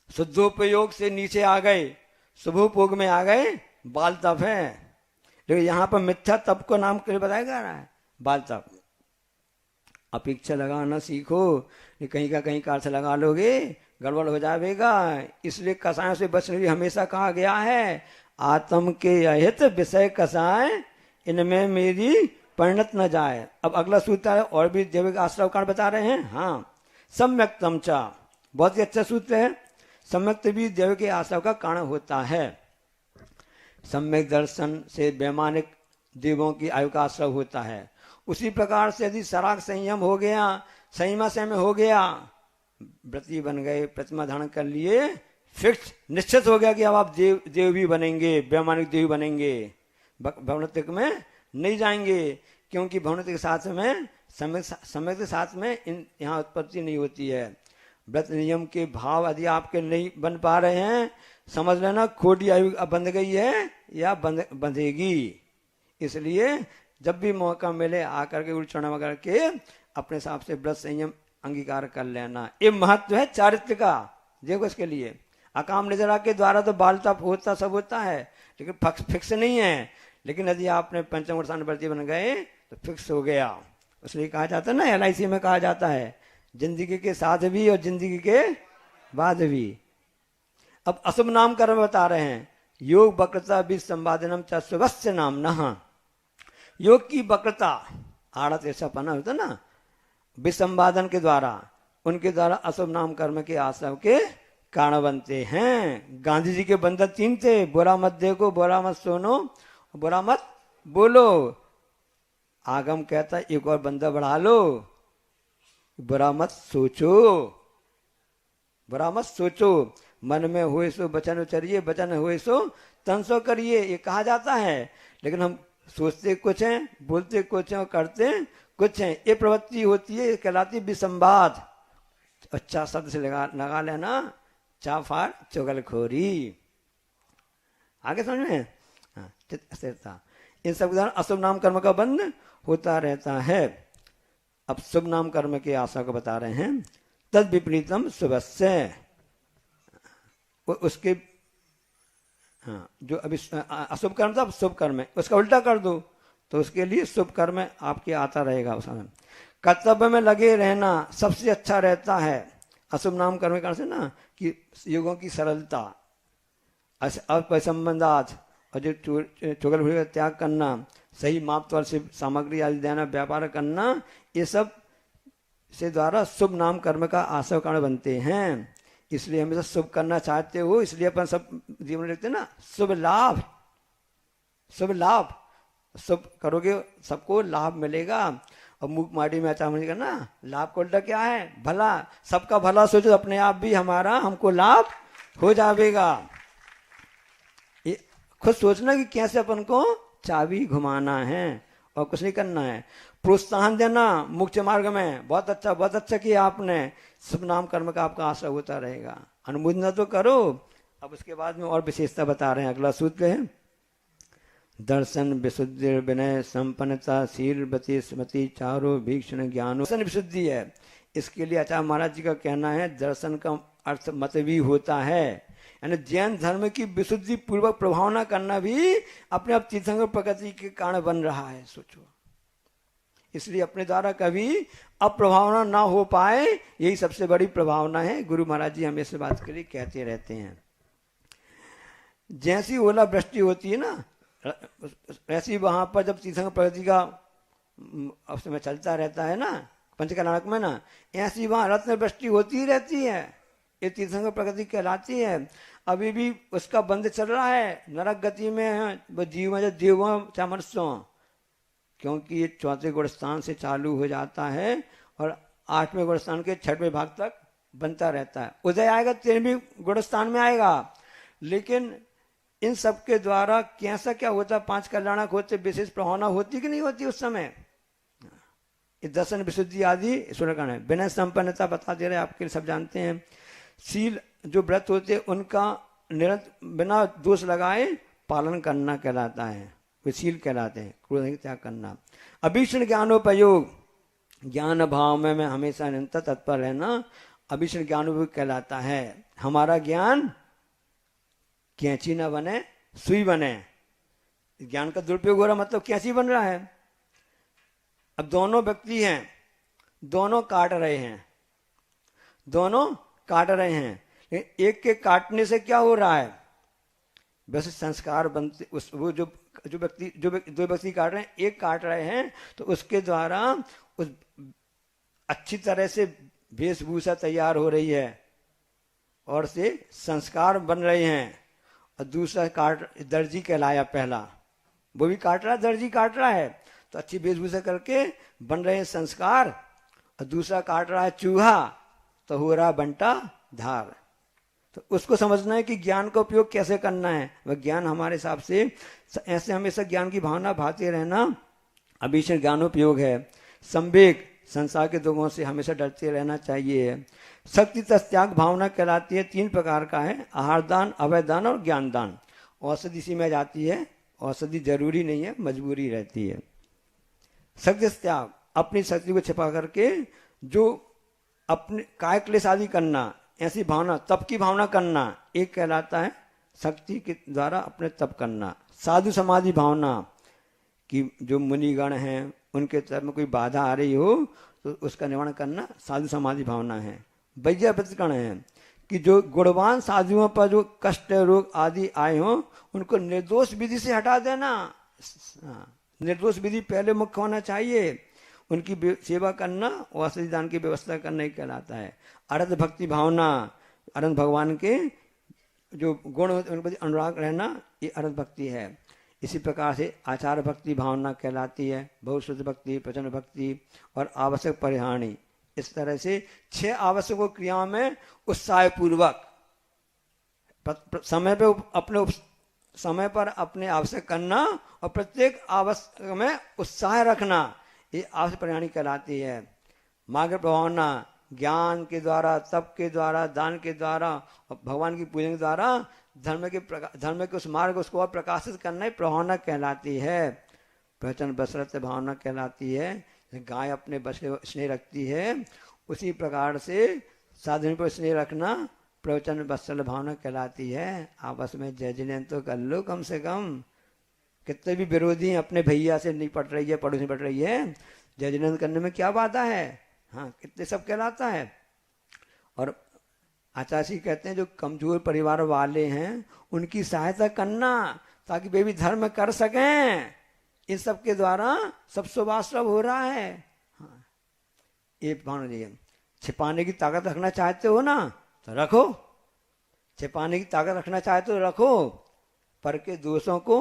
शुद्धोपयोग से नीचे आ गए, शुभोपयोग में आ गए बाल तप है, लेकिन यहाँ पर मिथ्या तप को नाम के बताया जा रहा है बाल तप। अपेक्षा लगाना सीखो, कहीं का कहीं कार से लगा लोगे गड़बड़ हो जाएगा। इसलिए कसायों से बचने भी हमेशा कहा गया है, आत्म के अहित विषय कसाय इनमें मेरी परिणत न जाए। अब अगला सूत्र है, और भी देव आश्रय कारण बता रहे हैं। हाँ, सम्यक तमचा, बहुत ही अच्छा सूत्र है। सम्यक भी देव के आश्रय का कारण होता है। सम्यक दर्शन से वैमानिक देवों की आयु का आश्रय होता है। उसी प्रकार से यदि सराग संयम हो गया, संयम हो गया, व्रती बन गए, प्रतिमा धारण कर लिए, फिक्स निश्चित हो गया कि अब आप देव भी बनेंगे, वैमानिक देव बनेंगे, भवनत्व में नहीं जाएंगे, क्योंकि भवनत्व के साथ में सम्यक के साथ में यहाँ उत्पत्ति नहीं होती है। व्रत नियम के भाव यदि आपके नहीं बन पा रहे हैं, समझ लेना खोटी आयु बंध गई है या बंधेगी। इसलिए जब भी मौका मिले आकर के उच्चारण वगैरह के अपने हिसाब से व्रत संयम अंगीकार कर लेना। ये महत्व है चारित्र का। देखो इसके लिए अकाम निजरा के द्वारा तो बाल तप होता सब होता है, लेकिन फिक्स नहीं है। लेकिन यदि आपने पंचम वर्षान व्रती बन गए तो फिक्स हो गया। इसलिए कहा जाता है ना, LIC में कहा जाता है जिंदगी के साथ भी और जिंदगी के बाद भी। अब अशुभ नाम कर्म बता रहे हैं। योग वक्रता भी संवादनम चस्वस्य नाम न, योग की वक्रता आड़त ऐसा पना होता ना विसंवादन के द्वारा, उनके द्वारा अशुभ नाम कर्म के आश्रय के कारण बनते हैं। गांधी जी के बंधन 3 थे, बुरा मत देखो, बुरा मत सुनो, बुरा मत बोलो। आगम कहता है एक और बंदा बढ़ा लो, बुरा मत सोचो, बुरा मत सोचो, मन में हुए सो वचन उचरिए, वचन हुए सो तन सो करिए, ये कहा जाता है। लेकिन हम सोचते कुछ हैं, बोलते कुछ हैं और करते कुछ हैं। ये प्रवृत्ति होती है, ये कहलाती विसंवाद। अच्छा शब्द से लगा लेना, चाफाड़ चुगलखोरी। आगे समझ में? हाँ, स्थिरता। इन सब उदाहरण अशुभ नाम कर्म का बंध होता रहता है। अब शुभ नाम कर्म की आशा को बता रहे हैं। तद विपरीतम शुभस्य, उसके हाँ जो अभी अशुभ कर्म था शुभ कर्म है, उसका उल्टा कर दो तो उसके लिए शुभ कर्म आपके आता रहेगा। उस समय कर्तव्य में लगे रहना सबसे अच्छा रहता है। अशुभ नाम कर्म कारण से ना कि युगों की सरलता, अपसंबंधात और जो चुगलखोरी का त्याग करना, सही माप तौर से सामग्री आदि देना, व्यापार करना, ये सब से द्वारा शुभ नाम कर्म का आशय कारण बनते हैं। इसलिए हमेशा शुभ करना चाहते हो, इसलिए अपन सब जीवन में लिखते हैं ना शुभ लाभ, शुभ लाभ, शुभ करोगे सबको लाभ मिलेगा। और मुख माटी में अचामनी करना, लाभ को उल्टा क्या है? भला। सबका भला सोचो, अपने आप भी हमारा हमको लाभ हो जाएगा। ये खुद सोचना कि कैसे अपन को चाबी घुमाना है और कुछ नहीं करना है। प्रोत्साहन देना मुख्य मार्ग में, बहुत अच्छा किया आपने, शुभ नाम कर्म का आपका आशा होता रहेगा। अनुमोदना तो करो। अब उसके बाद में और विशेषता बता रहे हैं। अगला सूत्र है दर्शन विशुद्धि विनय संपन्नता शीलवती स्मृति चारो भीक्षण ज्ञान। दर्शन विशुद्धि है, इसके लिए आचार्य महाराज जी का कहना है दर्शन का अर्थ मत भी होता है, यानी जैन धर्म की विशुद्धि पूर्वक प्रभावना करना भी अपने आप तीर्थंकर प्रकृति के कारण बन रहा है। सोचो, इसलिए अपने द्वारा कभी अप्रभावना ना हो पाए, यही सबसे बड़ी प्रभावना है। गुरु महाराज जी हमें से बात के लिए कहते रहते हैं। जैसी ओला वृष्टि होती है ना, ऐसी वहां पर जब तीर्थंकर प्रकृति का समय चलता रहता है ना पंचकर्णाटक में ना, ऐसी वहां रत्न वृष्टि होती ही रहती है। ये तीर्थंकर प्रकृति कहलाती है। अभी भी उसका बंद चल रहा है, नरक गति में है जीव में देव चामरसों, क्योंकि ये चौथे गुणस्थान से चालू हो जाता है और 8वें गुणस्थान के 6वें भाग तक बनता रहता है। उदय आएगा 13वें गुणस्थान में आएगा। लेकिन इन सब के द्वारा कैसा क्या होता, 5 कल्याणक होते, विशेष प्रभावना होती कि नहीं होती उस समय। दर्शन विशुद्धि आदि सुनकर है। विनय संपन्नता बता दे रहे आपके लिए, सब जानते हैं। शील जो व्रत होते उनका निरंतर बिना दोष लगाए पालन करना कहलाता है, वे शील कहलाते हैं। क्रोध त्याग करना। अभीषण ज्ञानोपयोग, ज्ञान भाव में मैं हमेशा निरंतर तत्पर रहना, अभीषण ज्ञानोपयोग कहलाता है। हमारा ज्ञान कैंची ना बने सुई बने। ज्ञान का दुरुपयोग हो रहा मतलब कैंची बन रहा है। अब दोनों व्यक्ति हैं, दोनों काट रहे हैं, दोनों काट रहे हैं। एक के काटने से क्या हो रहा है, वैसे संस्कार बनते। उस वो जो व्यक्ति दो व्यक्ति काट रहे हैं, एक काट रहे हैं तो उसके द्वारा उस अच्छी तरह से वेशभूषा तैयार हो रही है और से संस्कार बन रहे हैं। और दूसरा दर्जी कहलाया पहला, वो भी काट रहा है, दर्जी काट रहा है, तो अच्छी वेशभूषा करके बन रहे हैं संस्कार। और दूसरा काट रहा है चूहा, तो हो रहा बंटा धार। तो उसको समझना है कि ज्ञान का उपयोग कैसे करना है। वह ज्ञान हमारे हिसाब से ऐसे हमेशा ज्ञान की भावना भाते रहना अभीषण ज्ञानोपयोग है। संवेग, संसार के दुखों से हमेशा डरते रहना चाहिए। शक्ति त्याग भावना कहलाती है, 3 प्रकार का है, आहार दान, अवय दान और ज्ञान दान। औषधि इसी में जाती है, औषधि जरूरी नहीं है, मजबूरी रहती है। शक्ति त्याग, अपनी शक्ति को छिपा करके जो अपने काय क्लेश आदि करना, ऐसी भावना, तप की भावना करना, एक कहलाता है शक्ति के द्वारा अपने तप करना। साधु समाधि भावना, कि जो मुनिगण हैं उनके तरफ में कोई बाधा आ रही हो तो उसका निवारण करना साधु समाधि भावना है। वैज्ञापितगण है कि जो गुणवान साधुओं पर जो कष्ट रोग आदि आए हो उनको निर्दोष विधि से हटा देना। निर्दोष विधि पहले मुख्य होना चाहिए। उनकी सेवा करना, औषधि दान की व्यवस्था करना ही कहलाता है। अरध भक्ति भावना, अरध भगवान के जो गुण होते उनके प्रति अनुराग रहना, ये अरध भक्ति है। इसी प्रकार से आचार भक्ति भावना कहलाती है, बहुत शुद्ध भक्ति, प्रचंड भक्ति और आवश्यक परिहानी। इस तरह से 6 आवश्यक क्रियाओं में उत्साह पूर्वक समय पर अपने आवश्यक करना और प्रत्येक आवश्यक में उत्साह रखना, ये आवश्यक परिहानी कहलाती है। मार्ग प्रभावना ज्ञान के द्वारा, तप के द्वारा, दान के द्वारा और भगवान की पूजन के द्वारा धर्म के उस मार्ग उसको और प्रकाशित करना ही प्रभावना कहलाती है। प्रवचन बसरत भावना कहलाती है। गाय अपने बस स्नेह रखती है, उसी प्रकार से साधन पर स्नेह रखना प्रवचन बत्सल भावना कहलाती है। आपस में जय जिनेन तो कर लो कम से कम। कितने भी विरोधी अपने भैया से नहीं पट रही है, पड़ोसी पट रही है, जय जिनेन करने में क्या बाधा है। हाँ, कितने सब कहलाता है। और आचार्य कहते हैं जो कमजोर परिवार वाले हैं उनकी सहायता करना ताकि वे भी धर्म कर सकें। इन सब के द्वारा सब शुभाश्रव हो रहा है। हाँ, ये मान लीजिए छिपाने की ताकत रखना चाहते हो ना तो रखो, छिपाने की ताकत रखना चाहते हो तो रखो, पर के दोषों को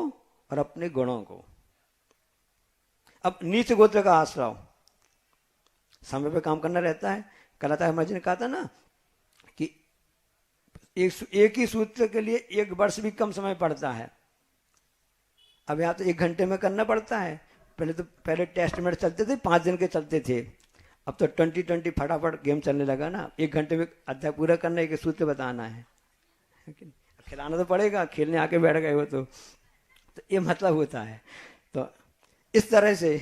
और अपने गुणों को। अब नीच गोत्र का आश्रव समय पे काम करना रहता है। कलाता हमारे ने कहा था ना कि एक ही सूत्र के लिए 1 वर्ष भी कम समय पड़ता है। अब यहाँ तो 1 घंटे में करना पड़ता है। पहले टेस्टमेंट चलते थे, 5 दिन के चलते थे। अब तो 20 फटाफट गेम चलने लगा ना। 1 घंटे में अध्याय पूरा करना, एक सूत्र बताना है। खिलाना तो पड़ेगा, खेलने आके बैठ गए हो तो ये मतलब होता है। तो इस तरह से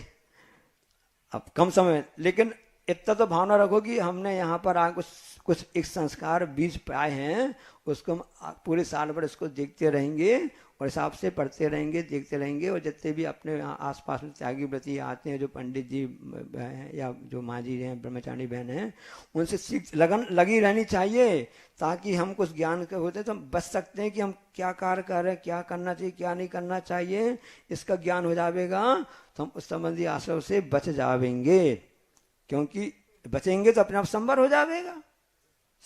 अब कम समय, लेकिन इतना तो भावना रखो कि हमने यहाँ पर आगे कुछ एक संस्कार बीज पाए हैं, उसको हम पूरे साल भर इसको देखते रहेंगे और हिसाब से पढ़ते रहेंगे, देखते रहेंगे। और जितने भी अपने आसपास में त्यागी व्रती आते हैं, जो पंडित जी हैं या जो माँ जी हैं, ब्रह्मचारी बहन हैं, उनसे सीख लगन लगी रहनी चाहिए ताकि हम कुछ ज्ञान के होते तो हम बच सकते हैं कि हम क्या कार्य कर रहे हैं, क्या करना चाहिए, क्या नहीं करना चाहिए। इसका ज्ञान हो जाएगा तो हम उस संबंधी आश्रव से बच जाएंगे, क्योंकि बचेंगे तो अपने आप संवर हो जाएगा।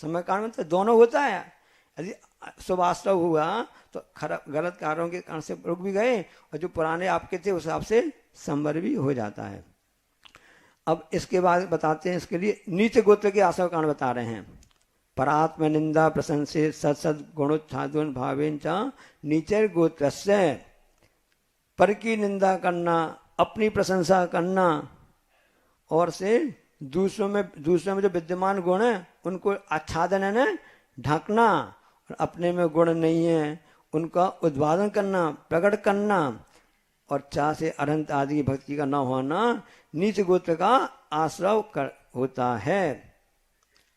समय काल में तो दोनों होता है। यदि शुभाश्रव हुआ तो गलत कार्यों के कारण से रुक भी गए और जो पुराने आपके थे उस हिसाब से संवर भी हो जाता है। अब इसके बाद बताते हैं, इसके लिए नीच गोत्र के आश्रव कारण बता रहे हैं। परात्म निंदा प्रशंसे सद गुणोत्थादुन भावेन च नीचे गोत्र से पर की निंदा करना, अपनी प्रशंसा करना और से दूसरों में जो विद्यमान गुण है उनको आच्छादन है ढकना, और अपने में गुण नहीं है उनका उद्भावन करना, प्रकट करना, और चाह से अनंत आदि की भक्ति का न होना नीच गोत्र का आश्रव होता है।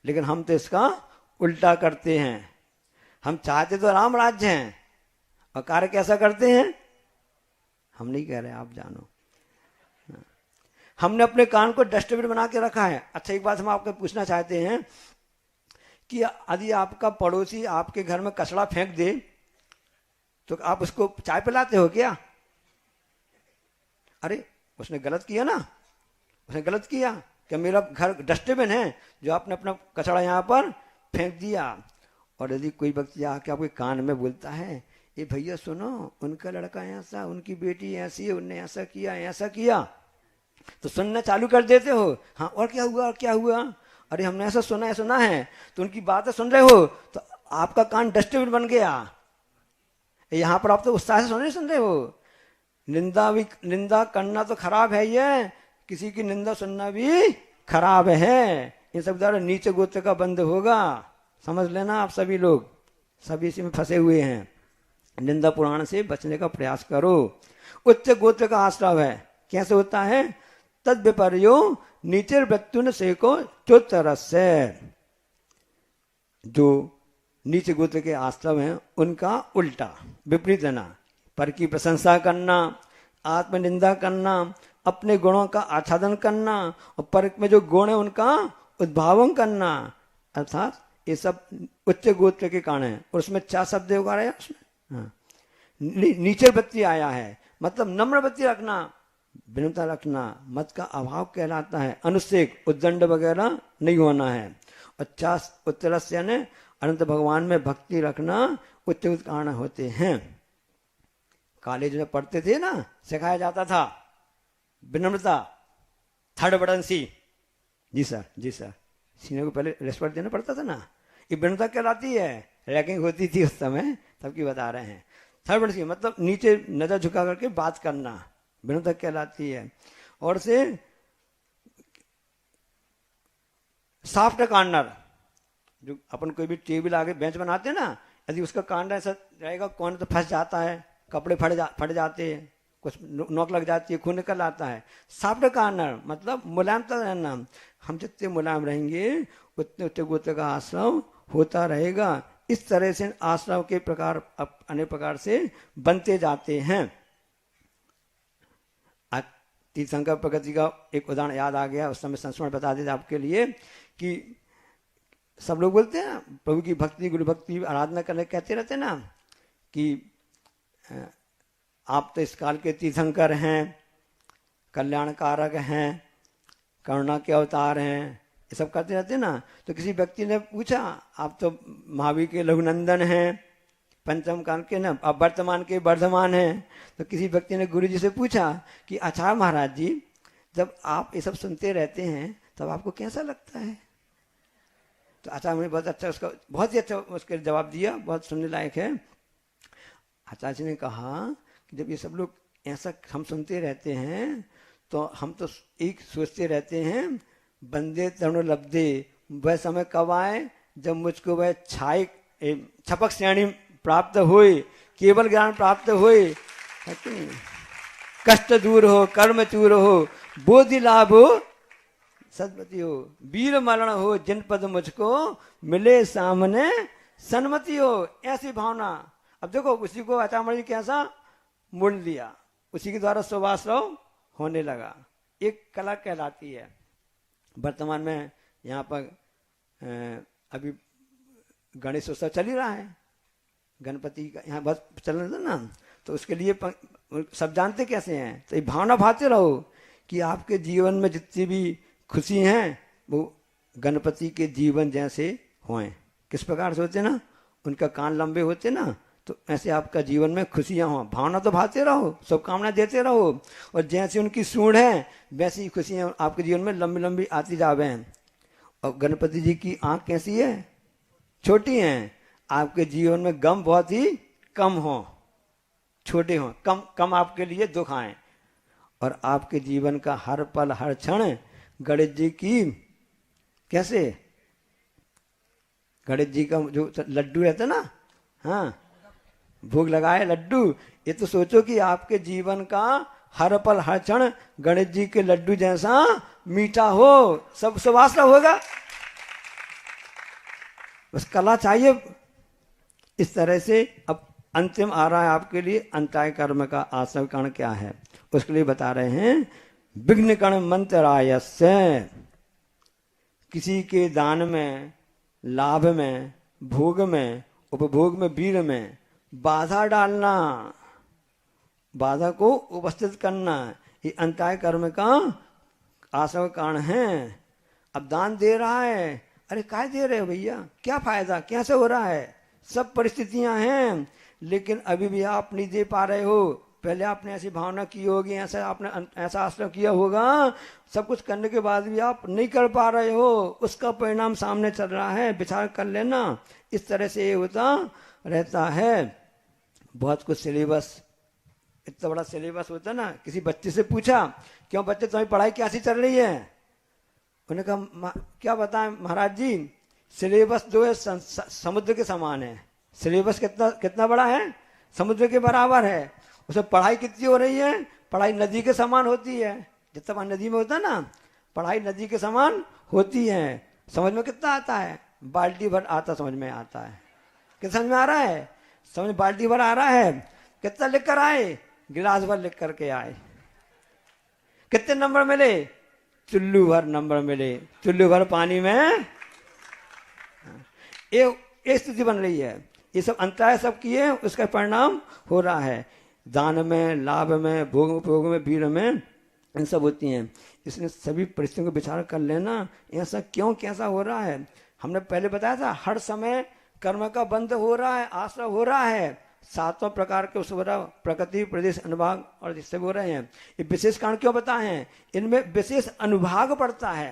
लेकिन हम तो इसका उल्टा करते हैं। हम चाहते तो राम राज्य हैं और कार्य कैसा करते हैं हम नहीं कह रहे, आप जानो। हमने अपने कान को डस्टबिन बना के रखा है। अच्छा, एक बात हम आपको पूछना चाहते हैं कि यदि आपका पड़ोसी आपके घर में कचरा फेंक दे तो आप उसको चाय पिलाते हो क्या? अरे उसने गलत किया ना, उसने गलत किया कि मेरा घर डस्टबिन है जो आपने अपना कचरा यहाँ पर फेंक दिया। और यदि कोई व्यक्ति आके आपके कान में बोलता है, ये भैया सुनो, उनका लड़का ऐसा, उनकी बेटी ऐसी है, उनने ऐसा किया, तो सुनना चालू कर देते हो। हाँ, और क्या हुआ, और क्या हुआ? अरे हमने ऐसा सुना है, तो उनकी बातें सुन रहे हो तो आपका कान डस्टबिन बन गया। यहाँ पर आप तो उत्साह से सुन रहे हो। निंदा करना तो खराब है, ये किसी की निंदा सुनना भी खराब है। इन सब द्वारा नीचे गोत्र का बंद होगा, समझ लेना। आप सभी लोग सभी इसी में फंसे हुए हैं। निंदा पुराण से बचने का प्रयास करो। उच्च गोत्र का आश्रव है, कैसे होता है? तद विपर्यो नीचे वृत्तुन से को चोत्तरस्य। जो नीचे गोत्र के आश्रव हैं उनका उल्टा विपरीत लेना, पर की प्रशंसा करना, आत्मनिंदा करना, अपने गुणों का आच्छादन करना और पर में जो गुण है उनका उद्भावन करना। अर्थात ये सब उच्च गोत्र के कारण है। और उसमें 4 शब्द होगा रहा उसमें। हाँ, नीचे वृत्ति आया है, मतलब नम्र वृत्ति रखना, विनम्रता रखना, मत का अभाव कहलाता है। अनुसेक उद्दंड वगैरह नहीं होना है। और 4 उत्तरस्य ने अनंत भगवान में भक्ति रखना उच्च कारण होते हैं। कॉलेज में पढ़ते थे ना, सिखाया जाता था विनम्रता, थर्ड बटन सी, जी सर जी सर, सीने को पहले रेस्पेक्ट देना पड़ता था ना, ये विनम्रता कहलाती है। रैगिंग होती थी उस समय, तब की बता रहे हैं। थर्ड बटन सी मतलब नीचे नजर झुका करके बात करना, विनम्रता कहलाती है। और से सॉफ्ट कॉर्नर, जो अपन कोई भी टेबल आगे बेंच बनाते हैं ना, यदि उसका कॉर्नर ऐसा रहेगा, कौन तो फंस जाता है, कपड़े फट जाते हैं, कुछ नोक लग जाती है, खून निकल आता है। सॉफ्ट कॉर्नर मतलब मुलायमता रहना। हम जितने मुलायम रहेंगे उतने उतने गोत्र का आश्रम होता रहेगा। इस तरह से आश्रम के प्रकार अनेक प्रकार से बनते जाते हैं। तीर्थंकर प्रगति का एक उदाहरण याद आ गया, उस समय संस्मरण बता देते आपके लिए कि सब लोग बोलते हैं ना प्रभु की भक्ति, गुरु भक्ति, आराधना करने कहते रहते हैं ना कि आप तो इस काल के तीर्थंकर हैं, कल्याणकारक हैं, करुणा के अवतार हैं, ये सब करते रहते हैं ना। तो किसी व्यक्ति ने पूछा, आप तो महावीर के लघुनंदन हैं, पंचम काल के ना, अब वर्तमान के वर्धमान हैं। तो किसी व्यक्ति ने गुरु जी से पूछा कि अच्छा महाराज जी, जब आप ये सब सुनते रहते हैं तब आपको कैसा लगता है? तो आचार्य ने बहुत अच्छा उसका बहुत ही अच्छा उसके जवाब दिया, बहुत सुनने लायक है। आचार्य जी ने कहा कि जब ये सब लोग ऐसा हम सुनते रहते हैं तो हम तो एक सोचते रहते हैं, बंदे तरुण लब्धे, वह समय कब आए जब मुझको वह छपक श्रेणी प्राप्त होए, केवल ज्ञान प्राप्त होए, कष्ट दूर हो, कर्म चूर हो, बोधि लाभ हो, सदमति हो, वीर मरण हो, जिन पद मुझको मिले सामने सन्मति हो, ऐसी भावना। अब देखो उसी को आचार्य जी कैसा मोड़ लिया, उसी के द्वारा सुभाश्रव होने लगा। एक कला कहलाती है। वर्तमान में यहाँ पर अभी गणेश उत्सव चल ही रहा है, गणपति का यहाँ बहुत चल रहा था ना, तो उसके लिए सब जानते कैसे हैं। तो ये भावना भाते रहो कि आपके जीवन में जितनी भी खुशी हैं वो गणपति के जीवन जैसे हों। किस प्रकार से होते ना, उनका कान लंबे होते ना, तो ऐसे आपका जीवन में खुशियां हों। भावना तो भाते रहो, शुभकामना देते रहो, और जैसे उनकी सूंड है वैसी ही खुशियां आपके जीवन में लंबी लंबी आती जावे हैं। और गणपति जी की आंख कैसी है? छोटी है। आपके जीवन में गम बहुत ही कम हो, छोटे हों, कम आपके लिए दुख आए, और आपके जीवन का हर पल हर क्षण गणेश जी की कैसे, गणेश जी का जो लड्डू रहता ना, हाँ, भोग लगाए लड्डू, ये तो सोचो कि आपके जीवन का हर पल हर क्षण गणेश जी के लड्डू जैसा मीठा हो, सब सुवासना होगा। बस कला चाहिए। इस तरह से अब अंतिम आ रहा है आपके लिए, अंताय कर्म का आश्रय कर्ण क्या है उसके लिए बता रहे हैं। विघ्न कर्ण मंत्रायस्य, किसी के दान में, लाभ में, भोग में, उपभोग में, वीर में बाधा डालना, बाधा को उपस्थित करना, ये अंताय कर्म का आश्रय कारण है। अब दान दे रहा है, अरे काय दे रहे हो भैया, क्या फायदा, कैसे हो रहा है, सब परिस्थितियां हैं, लेकिन अभी भी आप नहीं दे पा रहे हो। पहले आपने ऐसी भावना की होगी, ऐसा आपने ऐसा आश्रय किया होगा, सब कुछ करने के बाद भी आप नहीं कर पा रहे हो, उसका परिणाम सामने चल रहा है, विचार कर लेना। इस तरह से ये होता रहता है। बहुत कुछ सिलेबस, इतना बड़ा सिलेबस होता है ना। किसी बच्चे से पूछा, क्यों बच्चे तुम्हारी पढ़ाई कैसी चल रही है? उन्होंने कहा क्या बताएं महाराज जी, सिलेबस जो है समुद्र के समान है। सिलेबस कितना बड़ा है? समुद्र के बराबर है। उसमें पढ़ाई कितनी हो रही है? पढ़ाई नदी के समान होती है। जितना नदी में होता है ना, पढ़ाई नदी के समान होती है। समझ में कितना आता है? बाल्टी भर आता समझ में आता है। कितना समझ में आ रहा है? समझ बाल्टी भर आ रहा है। कितना लिख कर आए? गिलास भर लिख करके आए। कितने नंबर मिले? चुल्लू भर नंबर मिले। चुल्लू भर पानी में एक स्थिति बन रही है। ये सब अंतराय सब किए, उसका परिणाम हो रहा है। दान में, लाभ में, भोग में, वीर में, इन सब होती हैं। इसलिए सभी परिस्थितियों को विचार कर लेना, ऐसा क्यों कैसा हो रहा है। हमने पहले बताया था, हर समय कर्म का बंध हो रहा है, आश्रय हो रहा है। सातों प्रकार के उसको बोला प्रकृति प्रदेश अनुभाग और जिससे बोल रहे हैं। ये विशेष कारण क्यों बताए हैं? इनमें विशेष अनुभाग पड़ता है।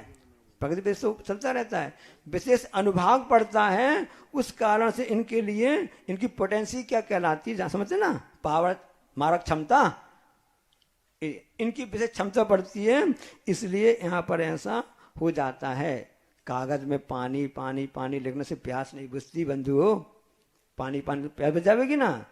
प्रकृति प्रदेश तो चलता रहता है, विशेष अनुभाग पड़ता है। उस कारण से इनके लिए इनकी पोटेंसी क्या कहलाती है, जहां समझते ना, पावर, मारक क्षमता, इनकी विशेष क्षमता पड़ती है। इसलिए यहाँ पर ऐसा हो जाता है। कागज में पानी पानी पानी लिखने से प्यास नहीं बुझती बंधु हो, पानी पानी प्यास बुझ जाएगी ना।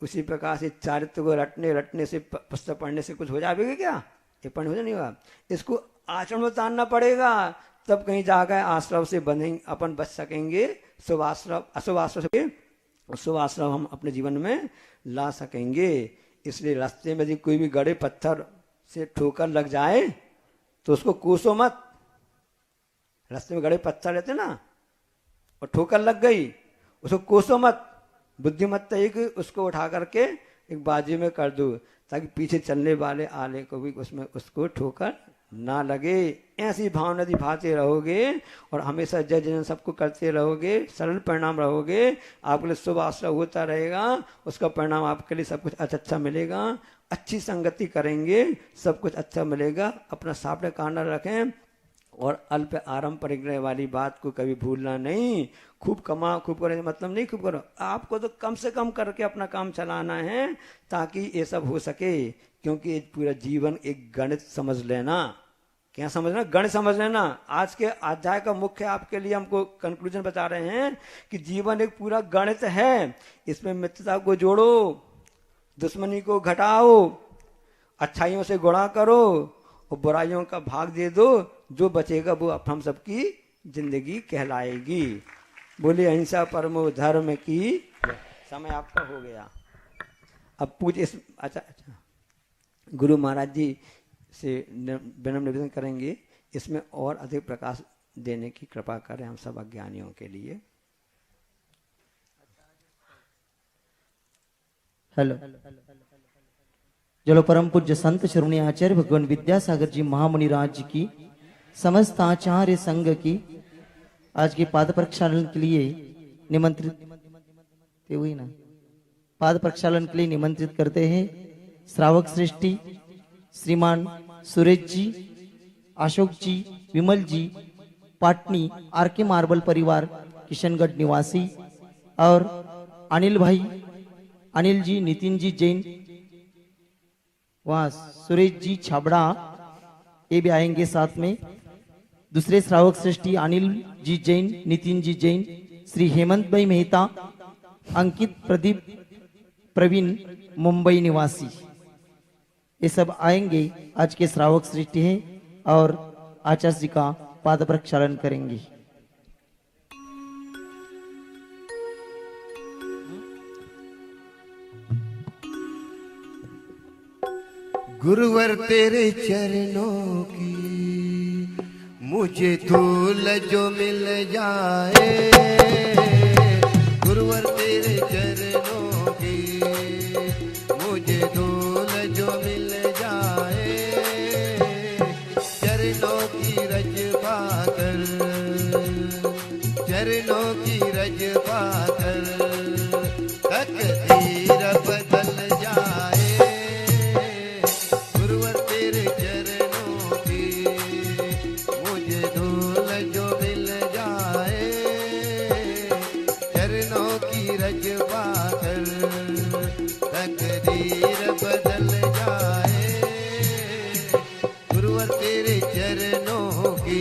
उसी प्रकार से चारित्र को रटने रटने से, पुस्तक पढ़ने से कुछ हो जाएगा क्या? ये पढ़ने हो नहीं होगा। इसको आचरण में उतारना पड़ेगा, तब कहीं जाकर आश्रव से बंधेंगे, अपन बच सकेंगे। शुभ आश्रव अशुभ आश्रव से शुभ आश्रव हम अपने जीवन में ला सकेंगे। इसलिए रास्ते में यदि कोई भी गड़े पत्थर से ठोकर लग जाए तो उसको कोसो मत। रास्ते में गड़े पत्थर रहते ना और ठोकर लग गई, उसको कोसो मत। बुद्धिमत्ता एक उसको उठा करके एक बाजू में कर दो, ताकि पीछे चलने वाले आले को भी उसमें उसको ठोकर ना लगे। ऐसी भावना यदि भाते रहोगे और हमेशा जय जन सबको करते रहोगे, सरल परिणाम रहोगे, आपके लिए शुभ आश्रय होता रहेगा। उसका परिणाम आपके लिए सब कुछ अच्छा मिलेगा। अच्छी संगति करेंगे, सब कुछ अच्छा मिलेगा। अपना सामने कांडा रखें और अल्प आरंभ परिग्रह वाली बात को कभी भूलना नहीं। खूब कमा खूब करे मतलब नहीं, खूब करो। आपको तो कम से कम करके अपना काम चलाना है ताकि ये सब हो सके। क्योंकि पूरा जीवन एक गणित समझ लेना। क्या समझना? गणित समझ लेना। आज के अध्याय का मुख्य आपके लिए हमको कंक्लूजन बता रहे हैं कि जीवन एक पूरा गणित है। इसमें मित्रता को जोड़ो, दुश्मनी को घटाओ, अच्छाइयों से गुणा करो और बुराइयों का भाग दे दो। जो बचेगा वो हम सबकी जिंदगी कहलाएगी। बोले अहिंसा परमो धर्म की। समय आपका हो गया। अब पूछ इस अच्छा गुरु महाराज जी से विनम्र निवेदन करेंगे, इसमें और अधिक प्रकाश देने की कृपा करें हम सब अज्ञानियों के लिए। हेलो, चलो परम पूज्य संत श्रवणी आचार्य भगवान विद्यासागर जी महामुनि राज जी की समस्त आचार्य संघ की आज के पाद प्रक्षालन के लिए निमंत्रित हुई ना, पाद प्रक्षालन के लिए निमंत्रित करते हैं श्रावक श्रेष्ठी श्रीमान सुरेश जी, अशोक जी, विमल जी, पाटनी आरके मार्बल परिवार किशनगढ़ निवासी, और अनिल भाई, अनिल जी, नितिन जी जैन, वहां सुरेश जी छाबड़ा, ये भी आएंगे साथ में। दूसरे श्रावक श्रेष्ठी अनिल जी जैन, नितिन जी जैन, श्री हेमंत भाई मेहता, अंकित, प्रदीप, प्रवीण मुंबई निवासी, ये सब आएंगे। आज के श्रावक श्रेष्ठी हैं और आचार्य जी का पाद प्रक्षालन करेंगे। गुरुवर तेरे चरणों की मुझे धूल जो मिल जाए, गुरुवर तेरे चरणों की मुझे धूल जो मिल जाए, चरणों की रज पाकर, चरणों की रज पाकर तकदीर बदल जाए, गुरुवर तेरे चरणों की मुझे धूल जो मिल जाए, चरणों की रज पाकर तकदीर बदल जाए, गुरुवर तेरे चरणों की।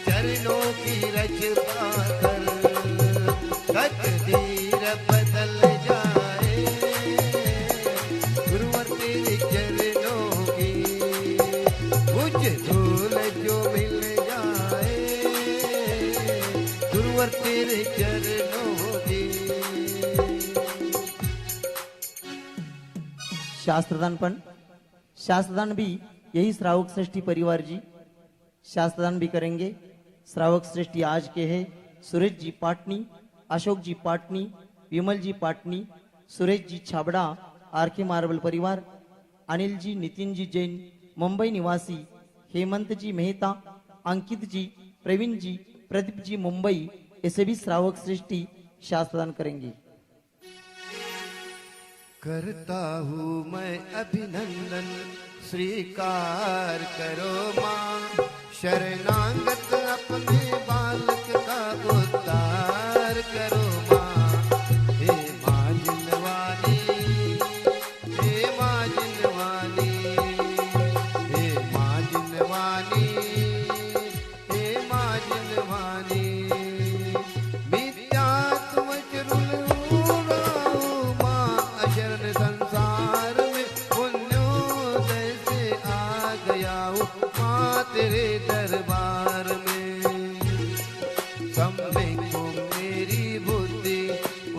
चरणों की रज पाकर तकदीर बदल जाए, गुरुवर तेरे चरणों की मुझे धूल जो मिल जाए, गुरुवर तेरे चरणों की। शास्त्रदान पण शास्त्रदान भी यही श्रावक श्रेष्ठी परिवार जी शास्त्रदान भी करेंगे। श्रावक श्रेष्ठी आज के हैं सुरेश जी पाटनी, अशोक जी पाटनी, विमल जी पाटनी, सुरेश जी छाबड़ा, आरके मार्बल परिवार, अनिल जी, नितिन जी जैन मुंबई निवासी, हेमंत जी मेहता, अंकित जी, प्रवीण जी, प्रदीप जी मुंबई, ऐसे भी श्रावक श्रेष्ठी शास्त्रदान करेंगे। करता हूँ मैं अभिनंदन, स्वीकार करो माँ, शरणागत अपने बालक का उद्धार करो माँ। हे माँ जिनवानी, हे माँ जिनवानी, हे माँ जिनवानी, हे माँ जिनवानी। मिथ्या तुम चरुल माँ, अशरण संसार में पुण्योदय से आ गया हूँ माँ तेरे दरबार में। समय को मेरी बुद्धि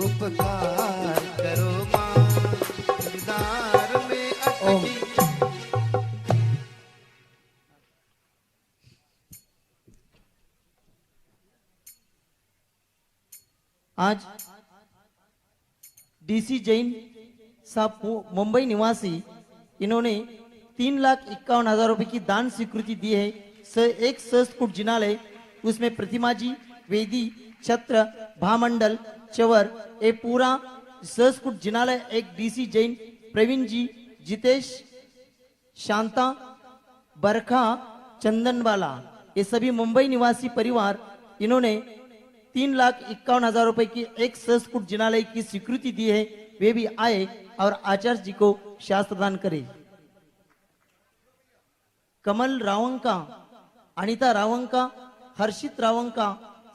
उपकार करो माँ, दीदार में अटकी। आज डीसी जैन साहब मुंबई निवासी इन्होंने 3,51,000 रुपए की दान स्वीकृति दी है। एक सहस्त्रकूट जिनालय, उसमें प्रतिमा जी, वेदी, छत्र, भामंडल, चवर, ये पूरा सहस्त्रकूट जिनालय। एक डीसी जैन, प्रवीण जी, जितेश, शांता, बरखा, चंदनवाला, ये सभी मुंबई निवासी परिवार इन्होंने 3,51,000 रुपए की एक सहस्त्रकूट जिनालय की स्वीकृति दी है। वे भी आए और आचार्य जी को शास्त्रदान करे। कमल रावंका, अनिता रावंका, हर्षित रावंका,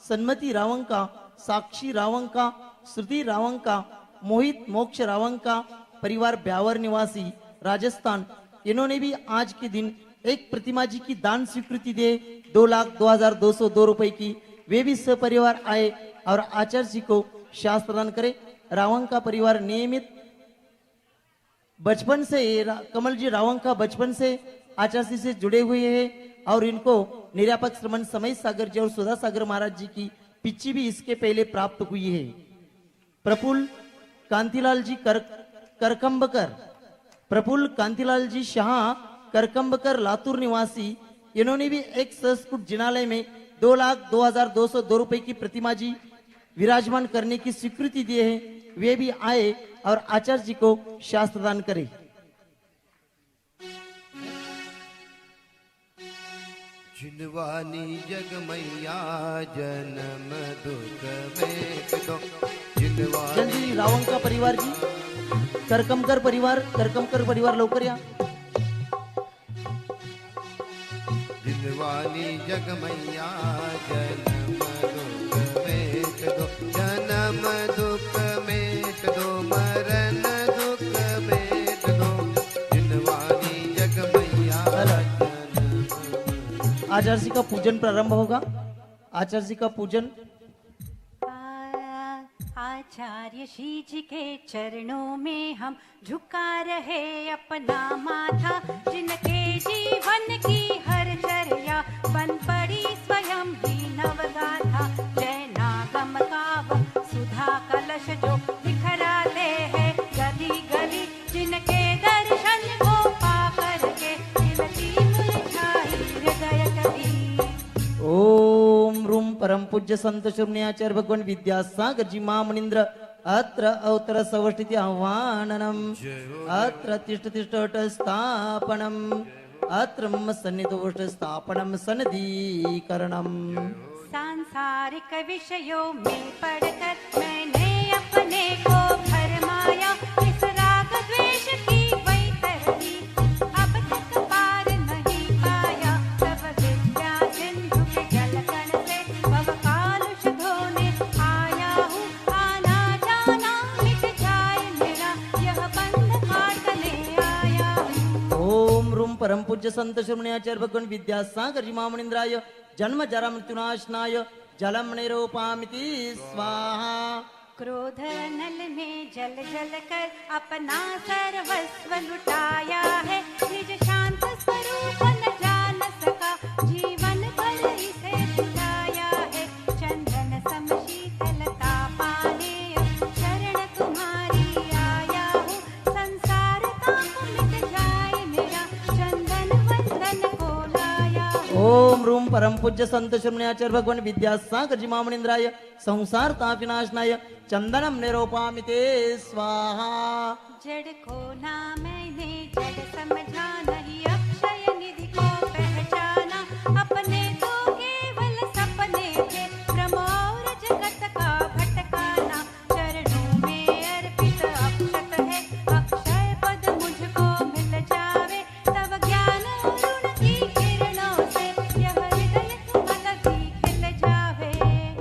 सन्मति रावंका, साक्षी रावंका, श्रुति रावंका, मोहित मोक्ष रावंका परिवार ब्यावर निवासी राजस्थान, इन्होंने भी आज के दिन एक प्रतिमा जी की दान स्वीकृति दे 2,02,202 रुपए की। वे भी सपरिवार आए और आचार्य जी को शास्त्रदान करे। रावंका परिवार नियमित बचपन से कमल जी रावंका बचपन से आचार्य जी से जुड़े हुए हैं और इनको निरापक श्रमण समय सागर जी और सुधा सागर महाराज जी की पिच्ची भी इसके पहले प्राप्त हुई है। प्रफुल्ल कांतिलाल जी करकंबकर, प्रफुल्ल कांतिलाल जी शाह करकंबकर लातूर निवासी, इन्होंने भी एक सहस्त्रकूट जिनालय में 2,02,202 रुपए की प्रतिमा जी विराजमान करने की स्वीकृति दिए हैं। वे भी आए और आचार्य जी को शास्त्रदान करे। जिनवानी जग मैया जन्म दुख में दो, जिनवानी जल्दी रावंका परिवार जी, करकमकर परिवार लवकर या। जिनवानी जग मैया जन्म दुख मेट दो, जन्म दुख मेट दो, मरण दुख मेट दो, जिनवानी जग मैया आचार्य जी का पूजन प्रारंभ होगा। आचार्य जी का पूजन। आचार्य श्री जी के चरणों में हम झुका रहे अपना माथा, जिनके जीवन की हर चर्या बन पड़ी स्वयं ही नवगाथा। जय नागम काव सुधा कलश जो बिखराते हैं गली गली, जिनके दर्शन को पा करके दिलती मुरझाई हृदय कली। ओम रूम परम पूज्य संत शून्याचार्य भगवान विद्यासागर जी महामुनीन्द्र अत्र अवतर सवष्टिति आह्वाननम, अत्र तिष्ठ तिष्ठ स्थापनम, अत्र सन्निधोष्ट स्थापनम सन्निधीकरणम। सांसारिक विषयों में पढ़कर मैंने अपने को भरमाया, इस राग द्वेष की वैतरणी अब तक पार नहीं पाया। तब विद्या सिंधु के जल कण से भव कालुष धोने आया हूँ, आना जाना मिट जाए मेरा यह बंध काटने आया हूँ। ओम रूम परम पूज्य संत शून्याचार्य भगवान विद्यासागर जी महामुनीन्द्राय जन्म जरा मृत्युनाशनाय जलम निरूपामिति स्वाहा। क्रोध नल ने जल जल कर अपना सर्वस्व लुटाया है, निज स्वरूप न जान सका, जीवन भर इसे बुलाया है। चंदन सम शीतलता पाने शरण तुम्हारी आया हूँ। संसार ताप मिट जाए मेरा, चंदन वंदन को लाया हूँ। ओम रूम परम पूज्य संत शून्याचार्य भगवान विद्यासागर जी महामनिंद्राय संसार तापिनाशनाय चंदनम निरूपामि ते स्वाहा। जड़ को ना मैंने जड़ समझा, नहीं अक्षय निधि को पहचाना। अपने तो केवल सपने थे, भ्रम और जगत का भटकाना। चरणों में अर्पित अक्षत है, अक्षय पद मुझको मिल जावे। तब ज्ञान अरुण की किरणों से यह हृदय सुमधुर खिल जावे।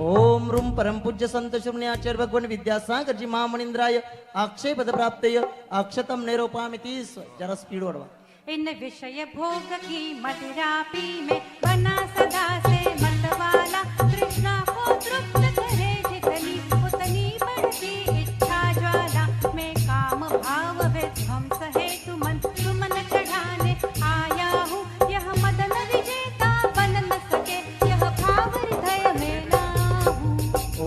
ओम रूम परम पूज्य संत शून्याचार्य भगवान विद्यासागर जी महामनिंद्राय अक्षय पद प्राप्तय अक्षतम निरूपामि ते जरा स्पीड बढ़वा। इन विषय भोग की मदिरा पी में बना सदा से मतवाला। कृष्णा को तृप्त करे जितनी उतनी बढ़ती इच्छा ज्वाला। मैं काम भाव विध्वंस है तुमन तुमन चढ़ाने आया हूँ। यह मदन विजेता बन न सके, यह भाव हृदय में ना हूँ।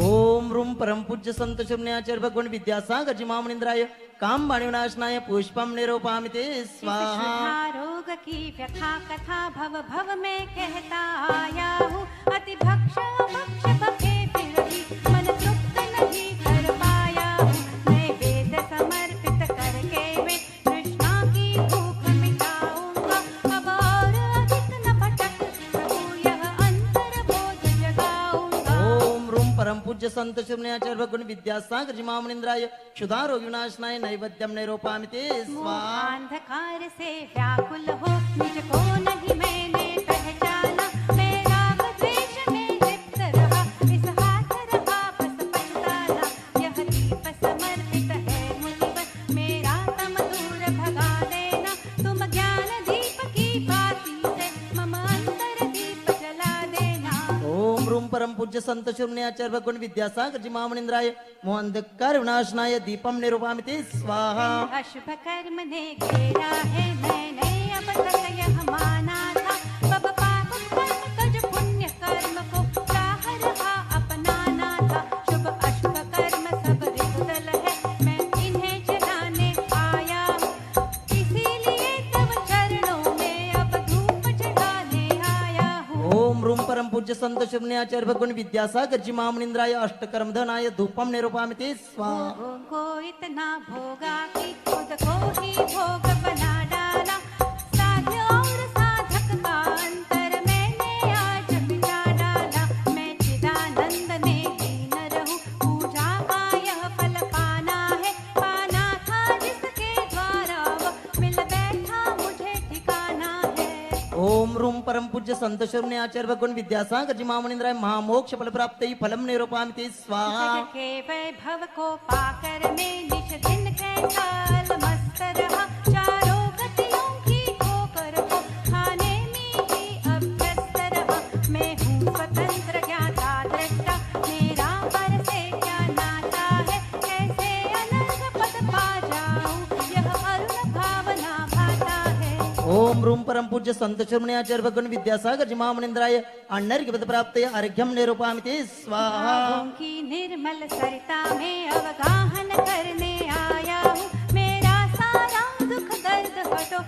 ओम रूम परम पूज्य संत शून्याचार्य भगवान विद्यासागर जी महामनिंद्राय काम वाणी विनाशनाय पुष्पम निरूपामि ते स्वाहा। इस रोग की व्यथा कथा भव भव में कहता आया हूँ। अति भक्ष भक्ष बके फिर भी मन तृप्त नहीं कर पाया हूँ। मैं वेद समर्पित करके वे तृष्णा की भूख मिटाऊंगा। अब और अधिक न भटक प्रभु, यह अंतर बोध जगाऊंगा। ओम रूम परम पूज्य संत शून्याचार्य भगवान विद्यासागर जी महामनिंद्राय क्षुधा रोग विनाशनाय नैवेद्यम निरूपामि ते स्वाहा। अंधकार से व्याकुल हो निज को नहीं मैंने पहचाना। मैं राग द्वेष में लिप्त रहा, इस हाथ रहा बस पछताना। यह दीप समर्पित है मुझ पर, मेरा तम दूर भगा देना। तुम ज्ञान दीप की बाती से मम अंतर दीप जला देना। ओम रूम परम पूज्य संत शून्याचार्य भगवान विद्यासागर जी महामनिंद्राय मोहंधकार विनाशनाय दीपम निरूपामि ते स्वाहा। अशुभ कर्म ने घेरा है, मैंने अब तक यह माना था। बब पाप कर्म तज पुण्य कर्म को चाह रहा अपनाना था। शुभ अशुभ कर्म सब विदुदल है, मैं इन्हें जलाने आया हूँ। इसीलिए तब चरणों में अब धूप चढ़ाने आया हूँ। ओम रूम परम पूज्य संत शून्याचार्य भगवान विद्यासागर जी महामनिंद्राय अष्टकर्म धनाय धूपम निरूपामि ते स्वाहा। भोगों को इतना भोगा कि खुद को ही भोग बना डाला। साध्य और साधक का अंतर मैंने आज मिटा डाला। मैं चिदानंद ने दीन रहूं, पूजा का यह फल पाना है। पाना था जिसके द्वारा वह मिल बैठा मुझे ठिकाना है। ओम रूम परम पूज्य संत शून्याचार्य भगवान विद्यासागर जी महामनिंद्राय महामोक्ष फल प्राप्तये फलम निरूपामि ते स्वाहा। जग के वैभव को पाकर मैं निश दिन कैसा मस्त रहा। चारों गतियों की ठोकर को खाने में ही अभ्यस्त रहा। मैं हूँ स्वतंत्र ज्ञाता दृष्टा, मेरा पर से क्या नाता है। कैसे अनर्घ पद पा जाऊं, यह अरुण भावना भाता है। ओम रूम परम पूज्य संत शून्याचार्य भगवान विद्यासागर जी महामनिंद्राय अनर्घ्य पद प्राप्तये अर्घ्यम निरूपामि ते स्वाहा। भावों की निर्मल सरिता में अवगाहन करने आया हूँ। मेरा सारा दुख दर्द हटो,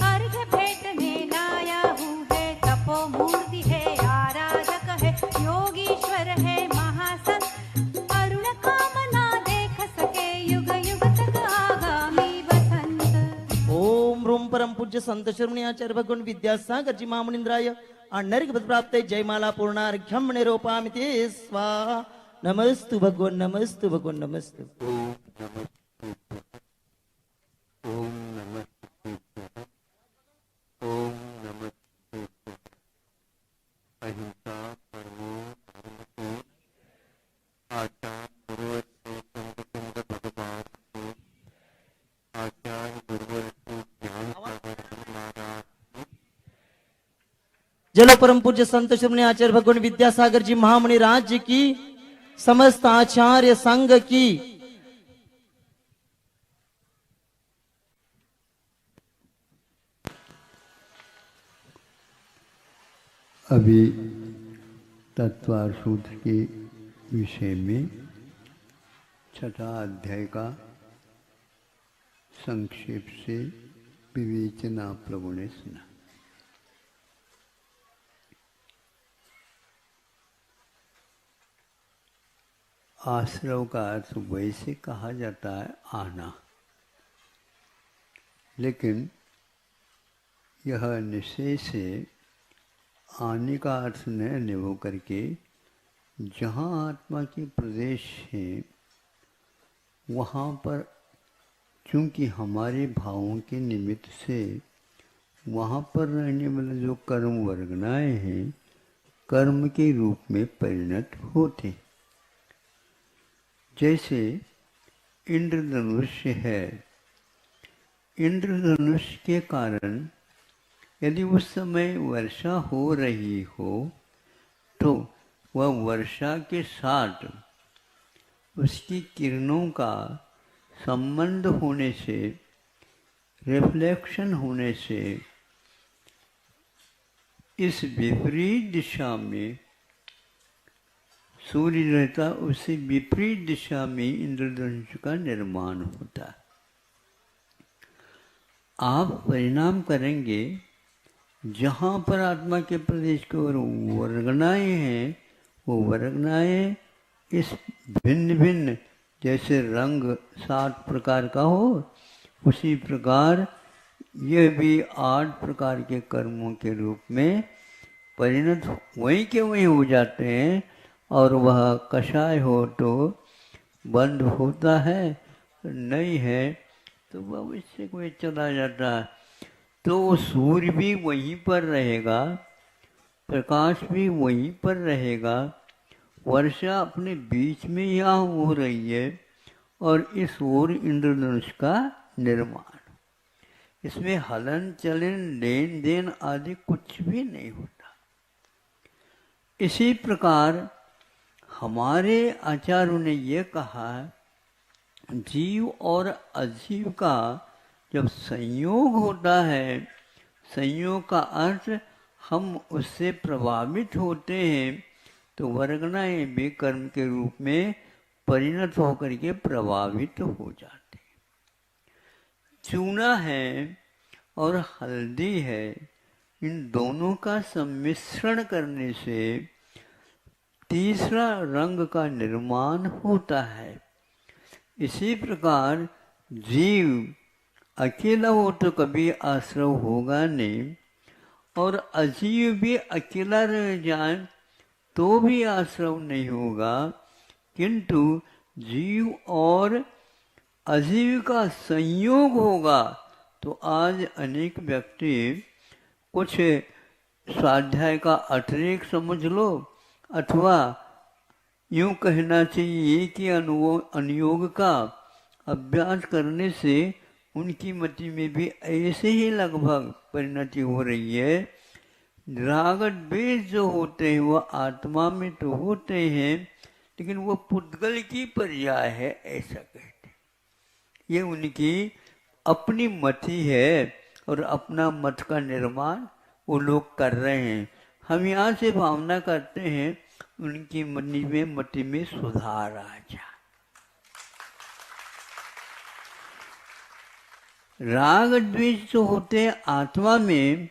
अर्घ्य भेंटने लाया हूँ। है तपो मूर्ति है, आराधक है, योगीश्वर है महासंत। अरुण कामना देख सके युग युग तक आगामी बसंत। ओम रूम परम पूज्य संत शून्याचार्य भगवान विद्यासागर जी महामनिंद्राय अनर्घ्य पद प्राप्तये जयमाला पूर्णार्घ्यम निरूपामि ते स्वाहा। नमस्तु भगवान नमस्तु भगवान नमस्तु। ओम नमः शिवाय। ओम नमः शिवाय। अहिंसा परमो धर्मो आचार्य गुरुवरस्तु संत भगवान को आचार्य गुरुवरस्तु ज्ञान सागर महाराज जलो परम पूज्य संत शून्याचार्य भगवान विद्यासागर जी महामुनि राज्य की समस्त आचार्य संघ की अभी तत्वार सूत्र के विषय में छठा अध्याय का संक्षेप से विवेचना प्रभु ने सुना। आश्रव का अर्थ वैसे कहा जाता है आना, लेकिन यह निश्चय से आने का अर्थ न निभो करके जहाँ आत्मा के प्रदेश है वहाँ पर चूँकि हमारे भावों के निमित्त से वहाँ पर रहने वाले जो कर्म वर्गनाएँ हैं कर्म के रूप में परिणत होते। जैसे इंद्रधनुष है, इंद्रधनुष के कारण यदि उस समय वर्षा हो रही हो तो वह वर्षा के साथ उसकी किरणों का संबंध होने से, रिफ्लेक्शन होने से इस विपरीत दिशा में सूर्य रहता, उससे विपरीत दिशा में इंद्रधनुष का निर्माण होता है। आप परिणाम करेंगे जहाँ पर आत्मा के प्रदेश के ओर वर्गनाएँ हैं, वो वर्गनाएँ इस भिन्न भिन्न जैसे रंग 7 प्रकार का हो, उसी प्रकार यह भी 8 प्रकार के कर्मों के रूप में परिणत वहीं के वहीं हो जाते हैं। और वह कषाय हो तो बंद होता है, नहीं है तो भविष्य में चला जाता है। तो सूर्य भी वहीं पर रहेगा, प्रकाश भी वहीं पर रहेगा, वर्षा अपने बीच में यहाँ हो रही है और इस ओर इंद्रधनुष का निर्माण, इसमें हलन चलन लेन देन आदि कुछ भी नहीं होता। इसी प्रकार हमारे आचार्यों ने यह कहा, जीव और अजीव का जब संयोग होता है, संयोग का अर्थ हम उससे प्रभावित होते हैं, तो वर्गनाएँ भी कर्म के रूप में परिणत होकर के प्रभावित हो जाते हैं। चूना है और हल्दी है, इन दोनों का सम्मिश्रण करने से तीसरा रंग का निर्माण होता है। इसी प्रकार जीव अकेला हो तो कभी आश्रव होगा नहीं, और अजीव भी अकेला रह जाए तो भी आश्रव नहीं होगा, किंतु जीव और अजीव का संयोग होगा तो आज अनेक व्यक्ति कुछ स्वाध्याय का अतिरेक समझ लो, अथवा यूँ कहना चाहिए कि अनुयोग का अभ्यास करने से उनकी मति में भी ऐसे ही लगभग परिणति हो रही है। राग द्वेष जो होते हैं वह आत्मा में तो होते हैं, लेकिन वो पुद्गल की पर्याय है, ऐसा कहते हैं। ये उनकी अपनी मति है और अपना मत का निर्माण वो लोग कर रहे हैं। हम यहाँ से भावना करते हैं उनकी मति में सुधार आ जाए। राग द्वेष जो होते हैं आत्मा में,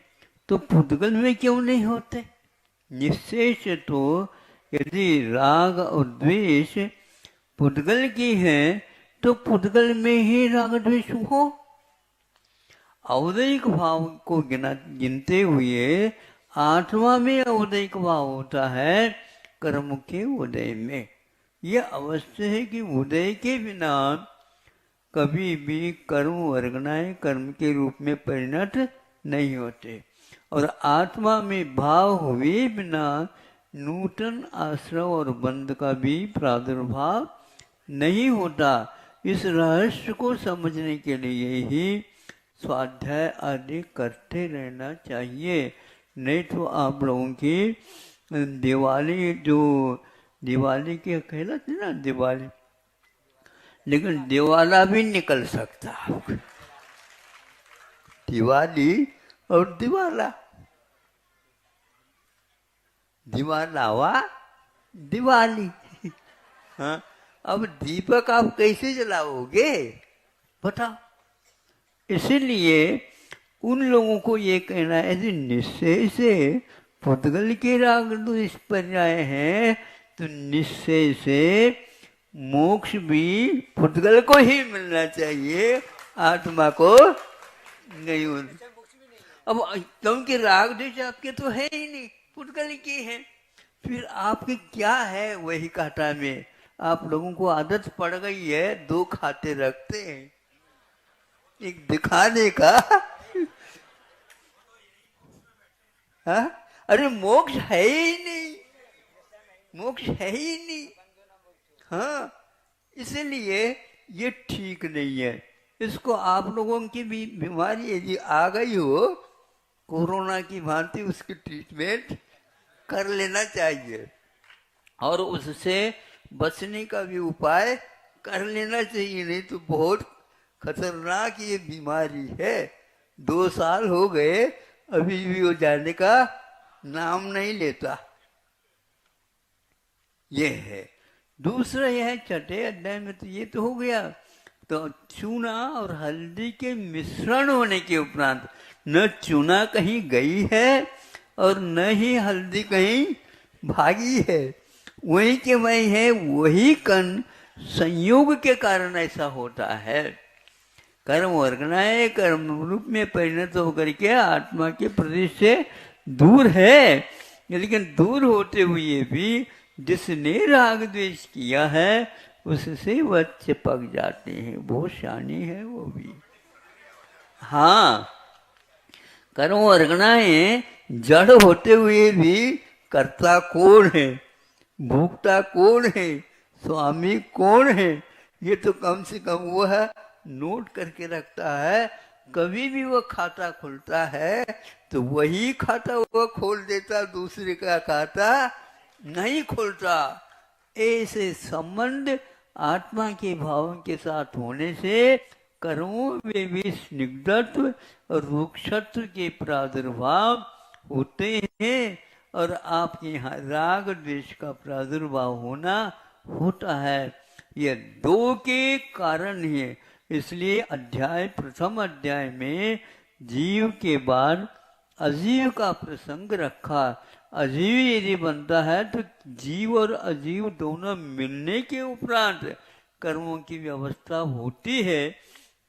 तो पुद्गल में क्यों नहीं होते? निश्चय से तो यदि राग और द्वेष पुद्गल की है तो पुद्गल में ही राग द्वेष हो। औदयिक भाव को गिनते हुए आत्मा में औदयिक भाव होता है कर्म के उदय में। यह अवश्य है कि उदय के बिना कभी भी कर्म वर्गनाएँ कर्म के रूप में परिणत नहीं होते, और आत्मा में भाव हुए बिना नूतन आश्रव और बंध का भी प्रादुर्भाव नहीं होता। इस रहस्य को समझने के लिए ही स्वाध्याय आदि करते रहना चाहिए, नहीं तो आप लोगों की दिवाली के कहलाते ना दिवाली, लेकिन दिवाला भी निकल सकता है। दिवाली और दिवाला दिवाला हुआ दिवाली। हाँ, अब दीपक आप कैसे जलाओगे बताओ। इसीलिए उन लोगों को ये कहना है कि निश्चय से पुद्गल के राग द्वेष पर्याय है, तो निश्चय से मोक्ष भी पुद्गल को ही मिलना चाहिए, आत्मा को नहीं होना। अब क्योंकि राग द्वेष आपके तो है ही नहीं, पुद्गल की है, फिर आपके क्या है वही काटा में। आप लोगों को आदत पड़ गई है, दो खाते रखते हैं, एक दिखाने का। हाँ? अरे मोक्ष है ही नहीं, मोक्ष है ही नहीं। हाँ, इसलिए ये ठीक नहीं है। इसको आप लोगों की भी बीमारी यदि आ गई हो कोरोना की भांति, उसकी ट्रीटमेंट कर लेना चाहिए और उससे बचने का भी उपाय कर लेना चाहिए, नहीं तो बहुत खतरनाक ये बीमारी है। 2 साल हो गए अभी भी वो जाने का नाम नहीं लेता। ये है। दूसरा यह है छठे अध्याय में, तो ये तो हो गया। तो चूना और हल्दी के मिश्रण होने के उपरांत न चूना कहीं गई है और न ही हल्दी कहीं भागी है, वही के वही है, वही कण संयोग के कारण ऐसा होता है। कर्म वर्गनाए कर्म रूप में परिणत होकर के आत्मा के प्रदेश से दूर है, लेकिन दूर होते हुए भी जिसने राग द्वेष किया है उससे वह चिपक जाते हैं। बहुत शानी है वो भी। हाँ, कर्म वर्गनाए जड़ होते हुए भी कर्ता कौन है, भोक्ता कौन है, स्वामी कौन है, ये तो कम से कम वो है नोट करके रखता है। कभी भी वो खाता खुलता है तो वही खाता वो खोल देता, दूसरे का खाता नहीं खोलता। ऐसे संबंध आत्मा के भावों के साथ होने से कर्मों में भी स्निग्धत्व और रुक्षत्व के प्रादुर्भाव होते हैं और आपके यहाँ राग द्वेष का प्रादुर्भाव होना होता है। ये 2 के कारण है। इसलिए प्रथम अध्याय में जीव के बाद अजीव का प्रसंग रखा। अजीव यदि बनता है तो जीव और अजीव दोनों मिलने के उपरांत कर्मों की व्यवस्था होती है।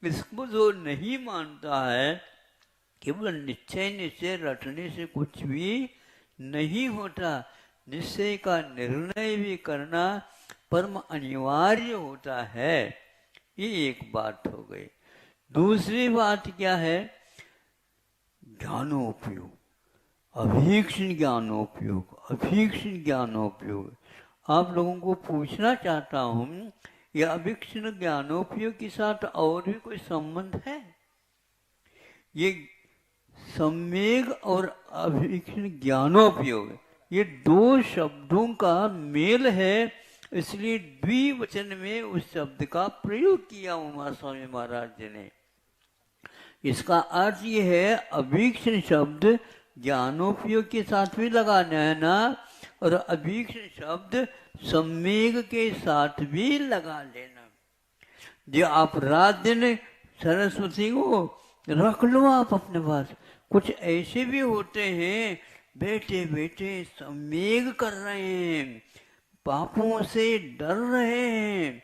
इसको जो नहीं मानता है, केवल निश्चय रटने से कुछ भी नहीं होता। निश्चय का निर्णय भी करना परम अनिवार्य होता है। ये एक बात हो गई। दूसरी बात क्या है? ज्ञानोपयोग, अभीक्षण ज्ञानोपयोग, अभीक्षण ज्ञानोपयोग। आप लोगों को पूछना चाहता हूं, यह अभीक्षण ज्ञानोपयोग के साथ और भी कोई संबंध है? ये सम्यक और अभीक्षण ज्ञानोपयोग, ये 2 शब्दों का मेल है, इसलिए द्विवचन में उस शब्द का प्रयोग किया उमा स्वामी महाराज जी ने। इसका अर्थ ये है, अभीक्षण शब्द ज्ञानोपयोग के साथ भी लगाना है ना, और अभीक्षण शब्द सम्यक के साथ भी लगा लेना। जो आप रात दिन सरस्वती को रख लो आप अपने पास। कुछ ऐसे भी होते हैं बैठे बैठे सम्यक कर रहे हैं, पापों से डर रहे हैं।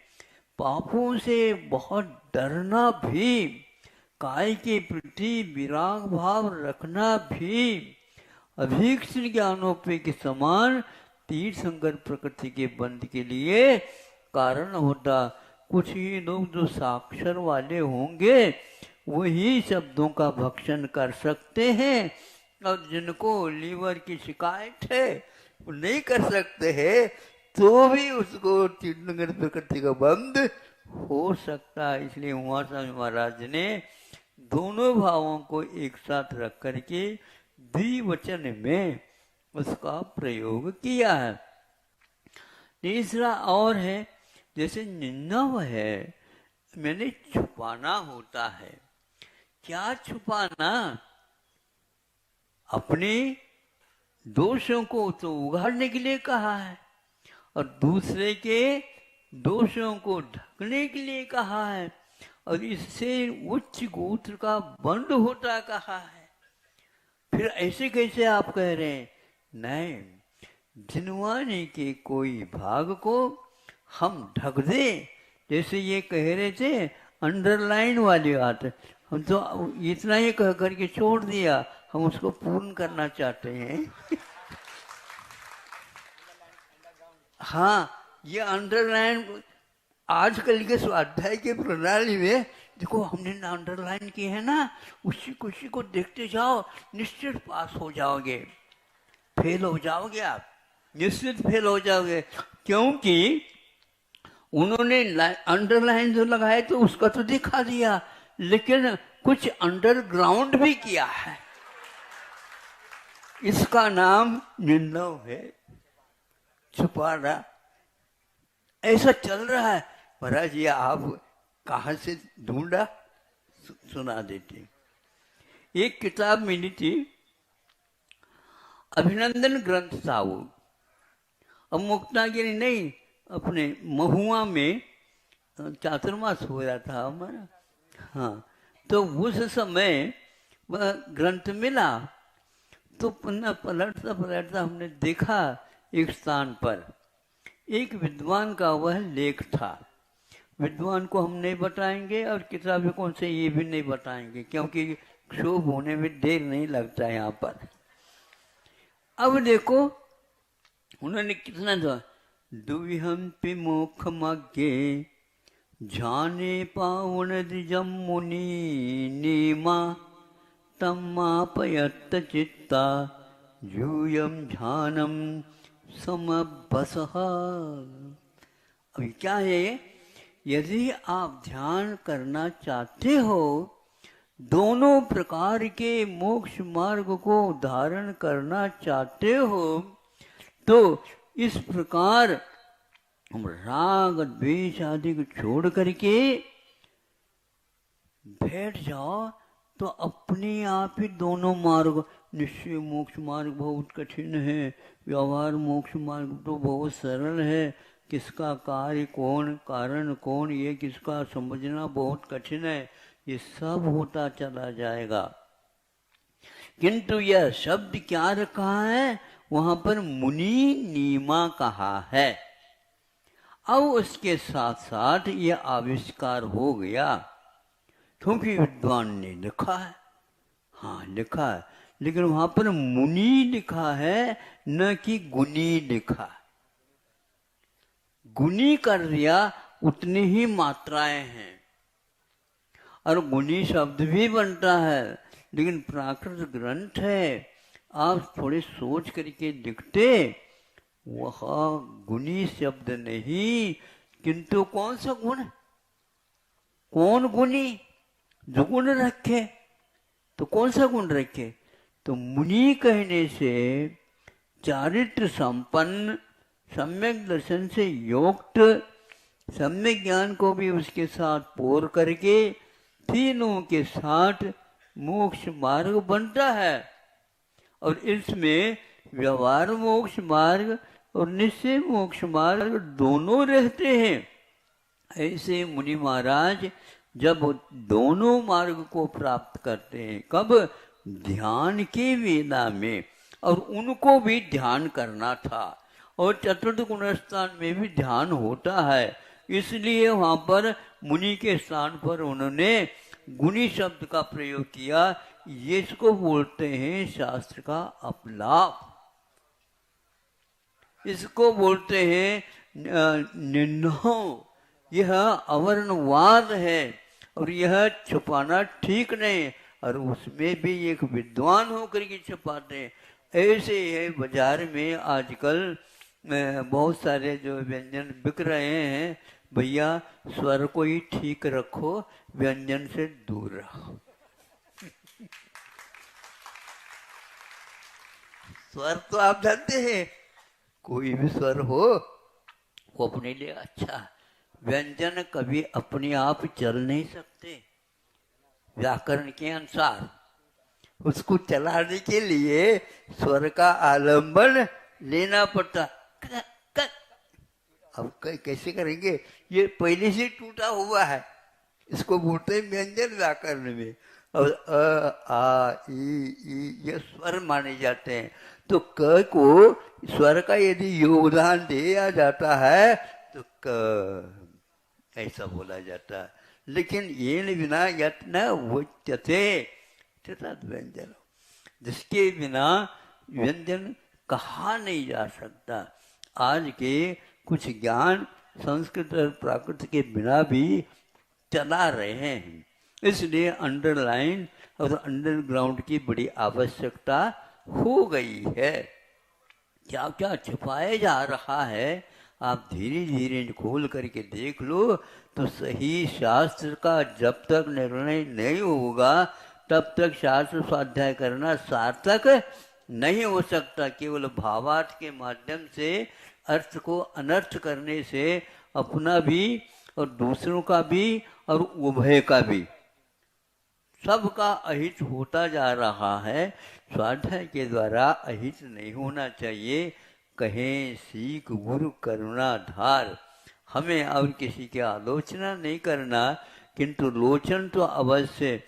पापों से बहुत डरना भी, काय के प्रति विराग भाव रखना भी अभीक्षण ज्ञानोपयोग के समान तीर्थंकर प्रकृति के बंध के लिए कारण होता। कुछ ही लोग जो साक्षर वाले होंगे वही शब्दों का भक्षण कर सकते हैं, और जिनको लीवर की शिकायत है वो नहीं कर सकते हैं, तो भी उसको तीर्थंकर प्रकृति का बंध हो सकता है। इसलिए उमा स्वामी महाराज ने दोनों भावों को एक साथ रख करके द्विवचन में उसका प्रयोग किया है। तीसरा और है, जैसे निन्नव है, मैंने छुपाना होता है। क्या छुपाना? अपने दोषों को तो उगाड़ने के लिए कहा है और दूसरे के दोषों को ढकने के लिए कहा है और इससे उच्च गोत्र का बंद होता कहा है। फिर ऐसे कैसे आप कह रहे हैं? नहीं, जिनवाने के कोई भाग को हम ढक दें, जैसे ये कह रहे थे अंडरलाइन वाली बात, हम तो इतना ही कह करके छोड़ दिया, हम उसको पूर्ण करना चाहते हैं। हाँ, ये अंडरलाइन आजकल के स्वाध्याय के प्रणाली में देखो हमने अंडरलाइन की है ना, उसी को देखते जाओ, निश्चित पास हो जाओगे। फेल हो जाओगे आप, निश्चित फेल हो जाओगे, क्योंकि उन्होंने अंडरलाइन जो लगाए तो उसका तो दिखा दिया, लेकिन कुछ अंडरग्राउंड भी किया है। इसका नाम निंदव है, छुपाना। ऐसा चल रहा है। महाराज ये आप कहाँ से ढूंढा? सुना देते। एक किताब मिली थी, अभिनंदन ग्रंथ था वो। अब मुक्तागिरी नहीं, अपने महुआ में चातुर्मास हो रहा था हमारा। हाँ, तो उस समय वह ग्रंथ मिला तो पन्ना पलटता पलटता हमने देखा एक स्थान पर एक विद्वान का वह लेख था। विद्वान को हम नहीं बताएंगे और किताबें कौन से ये भी नहीं बताएंगे, क्योंकि क्षोभ होने में देर नहीं लगता है यहाँ पर। अब देखो उन्होंने कितना था, दुविहंपि मोख मग्गे जाने पावन द्विजम मुनि नीमा तमापयत्त चित्ता यूयम ध्यानम समबसः। अभी क्या है, यदि आप ध्यान करना चाहते हो, दोनों प्रकार के मोक्ष मार्ग को धारण करना चाहते हो, तो इस प्रकार हम राग द्वेष आदि को छोड़ करके बैठ जाओ, तो अपने आप ही दोनों मार्ग, निश्चय मोक्ष मार्ग बहुत कठिन है, व्यवहार मोक्ष मार्ग तो बहुत सरल है, किसका कार्य कौन, कारण कौन, ये किसका समझना बहुत कठिन है, ये सब होता चला जाएगा। किंतु यह शब्द क्या रखा है, वहां पर मुनि नीमा कहा है। अब उसके साथ साथ यह आविष्कार हो गया, क्योंकि विद्वान ने लिखा है, हाँ लिखा है, लेकिन वहां पर मुनि लिखा है, न कि गुनी लिखा। गुनी कर दिया, उतनी ही मात्राएं हैं, और गुनी शब्द भी बनता है, लेकिन प्राकृत ग्रंथ है, आप थोड़े सोच करके लिखते, वह गुनी शब्द नहीं, किंतु कौन सा गुण, कौन गुनी, जो गुण रखे, तो कौन सा गुण रखे, तो मुनि कहने से चारित्र संपन्न, सम्यक दर्शन से युक्त, सम्यक ज्ञान को भी उसके साथ पोर करके तीनों के साथ मोक्ष मार्ग बनता है। और इसमें व्यवहार मोक्ष मार्ग और निश्चय मोक्ष मार्ग दोनों रहते हैं। ऐसे मुनि महाराज जब दोनों मार्ग को प्राप्त करते हैं, कब, ध्यान के वेला में, और उनको भी ध्यान करना था, और चतुर्थ गुण स्थान में भी ध्यान होता है, इसलिए वहां पर मुनि के स्थान पर उन्होंने गुणी शब्द का प्रयोग किया। ये इसको बोलते हैं शास्त्र का अपलाप, इसको बोलते हैं निन्हो। यह अवर्णवाद है और यह छुपाना ठीक नहीं, और उसमें भी एक विद्वान होकर के छुपाते हैं। ऐसे है बाजार में आजकल बहुत सारे जो व्यंजन बिक रहे हैं, भैया स्वर को ही ठीक रखो, व्यंजन से दूर रहो। स्वर तो आप जानते हैं, कोई भी स्वर हो वो अपने लिए अच्छा, व्यंजन कभी अपने आप चल नहीं सकते व्याकरण के अनुसार। उसको चलाने के लिए स्वर का आलंबन लेना पड़ता। अब कैसे करेंगे, ये पहले से टूटा हुआ है, इसको बोलते हैं व्यंजन व्याकरण में। और अ आ ई ये स्वर माने जाते हैं। तो क को स्वर का यदि योगदान दिया जाता है तो क ऐसा बोला जाता है। लेकिन येन विना यत्न वोच्यते तथा व्यंजन, जिसके बिना व्यंजन कहा नहीं जा सकता। आज के कुछ ज्ञान संस्कृत और प्राकृत के बिना भी चला रहे हैं, इसलिए अंडरलाइन और अंडरग्राउंड की बड़ी आवश्यकता हो गई है। क्या क्या छुपाया जा रहा है, आप धीरे धीरे खोल करके देख लो तो सही शास्त्र का जब तक निर्णय नहीं होगा तब तक शास्त्र स्वाध्याय करना सार्थक नहीं हो सकता। केवल भावार्थ के माध्यम से अर्थ को अनर्थ करने से अपना भी और दूसरों का भी और उभय का भी सबका अहित होता जा रहा है। स्वाध्याय के द्वारा अहित नहीं होना चाहिए। कहें सीख गुरु करुणा धार, हमें और किसी की आलोचना नहीं करना, किंतु लोचन तो अवश्य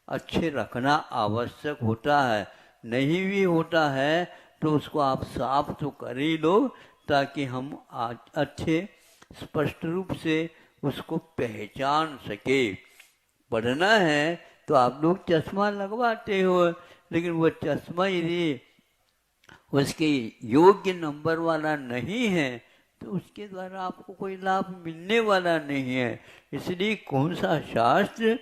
अच्छे रखना आवश्यक होता है। नहीं भी होता है तो उसको आप साफ तो कर ही लो, ताकि हम अच्छे स्पष्ट रूप से उसको पहचान सके। पढ़ना है तो आप लोग चश्मा लगवाते हो, लेकिन वो चश्मा यदि उसके योग्य नंबर वाला नहीं है तो उसके द्वारा आपको कोई लाभ मिलने वाला नहीं है। इसलिए कौन सा शास्त्र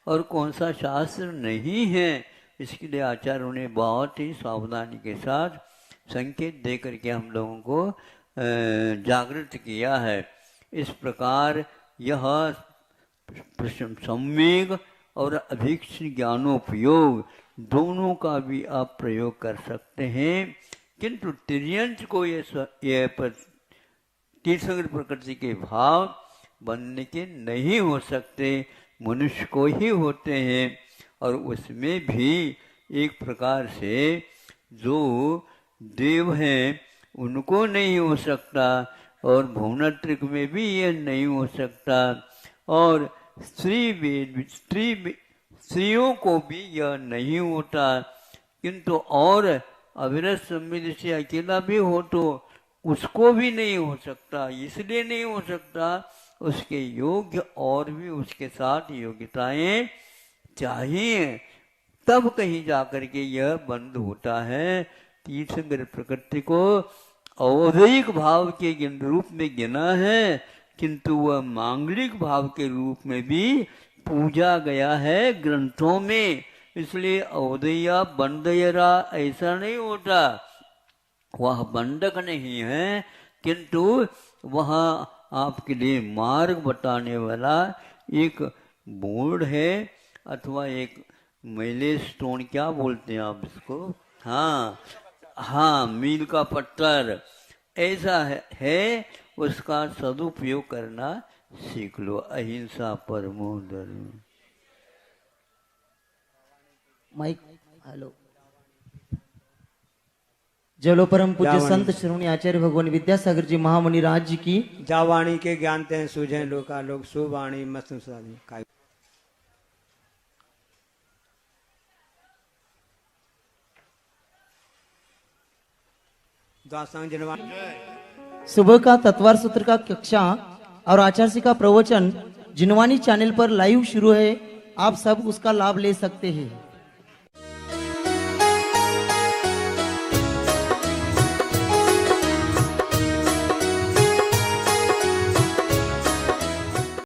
और कौन सा शास्त्र नहीं है, इसके लिए आचार्यों ने बहुत ही सावधानी के साथ संकेत दे करके हम लोगों को जागृत किया है। इस प्रकार यह सम्वेग और अभीक्ष ज्ञानोपयोग दोनों का भी आप प्रयोग कर सकते हैं, किंतु तिर्यंच को ये तीर्थंकर प्रकृति के भाव बनने के नहीं हो सकते, मनुष्य को ही होते हैं। और उसमें भी एक प्रकार से जो देव हैं उनको नहीं हो सकता, और भुवनत्रिक में भी यह नहीं हो सकता, और स्त्रियों को भी यह नहीं होता। किंतु और अविरत सम्मिलित से अकेला भी हो तो उसको भी नहीं हो सकता। इसलिए नहीं हो सकता, उसके योग्य और भी उसके साथ योग्यताएं चाहिए, तब कहीं जाकर के यह बंद होता है। तीर्थंकर प्रकृति को औदैहिक भाव के रूप में गिना है, किंतु वह मांगलिक भाव के रूप में भी पूजा गया है ग्रंथों में। इसलिए औदैया बंदयरा ऐसा नहीं होता, वह बंधक नहीं है, किंतु वह आपके लिए मार्ग बताने वाला एक बोर्ड है, अथवा एक मैले स्टोन, क्या बोलते हैं आप इसको, हाँ मील का पत्थर ऐसा है। उसका सदुपयोग करना सीख लो। अहिंसा परमो धर्म। Mic hello. जलो परम पूज्य संत श्रोमणी आचार्य भगवान विद्यासागर जी महामुनि राज जी की। जावाणी के ज्ञानते हैं सूझे लोका लोग सुवाणी मस्त काय। सुबह का तत्वार सूत्र का कक्षा और आचार्य का प्रवचन जिनवानी चैनल पर लाइव शुरू है, आप सब उसका लाभ ले सकते हैं।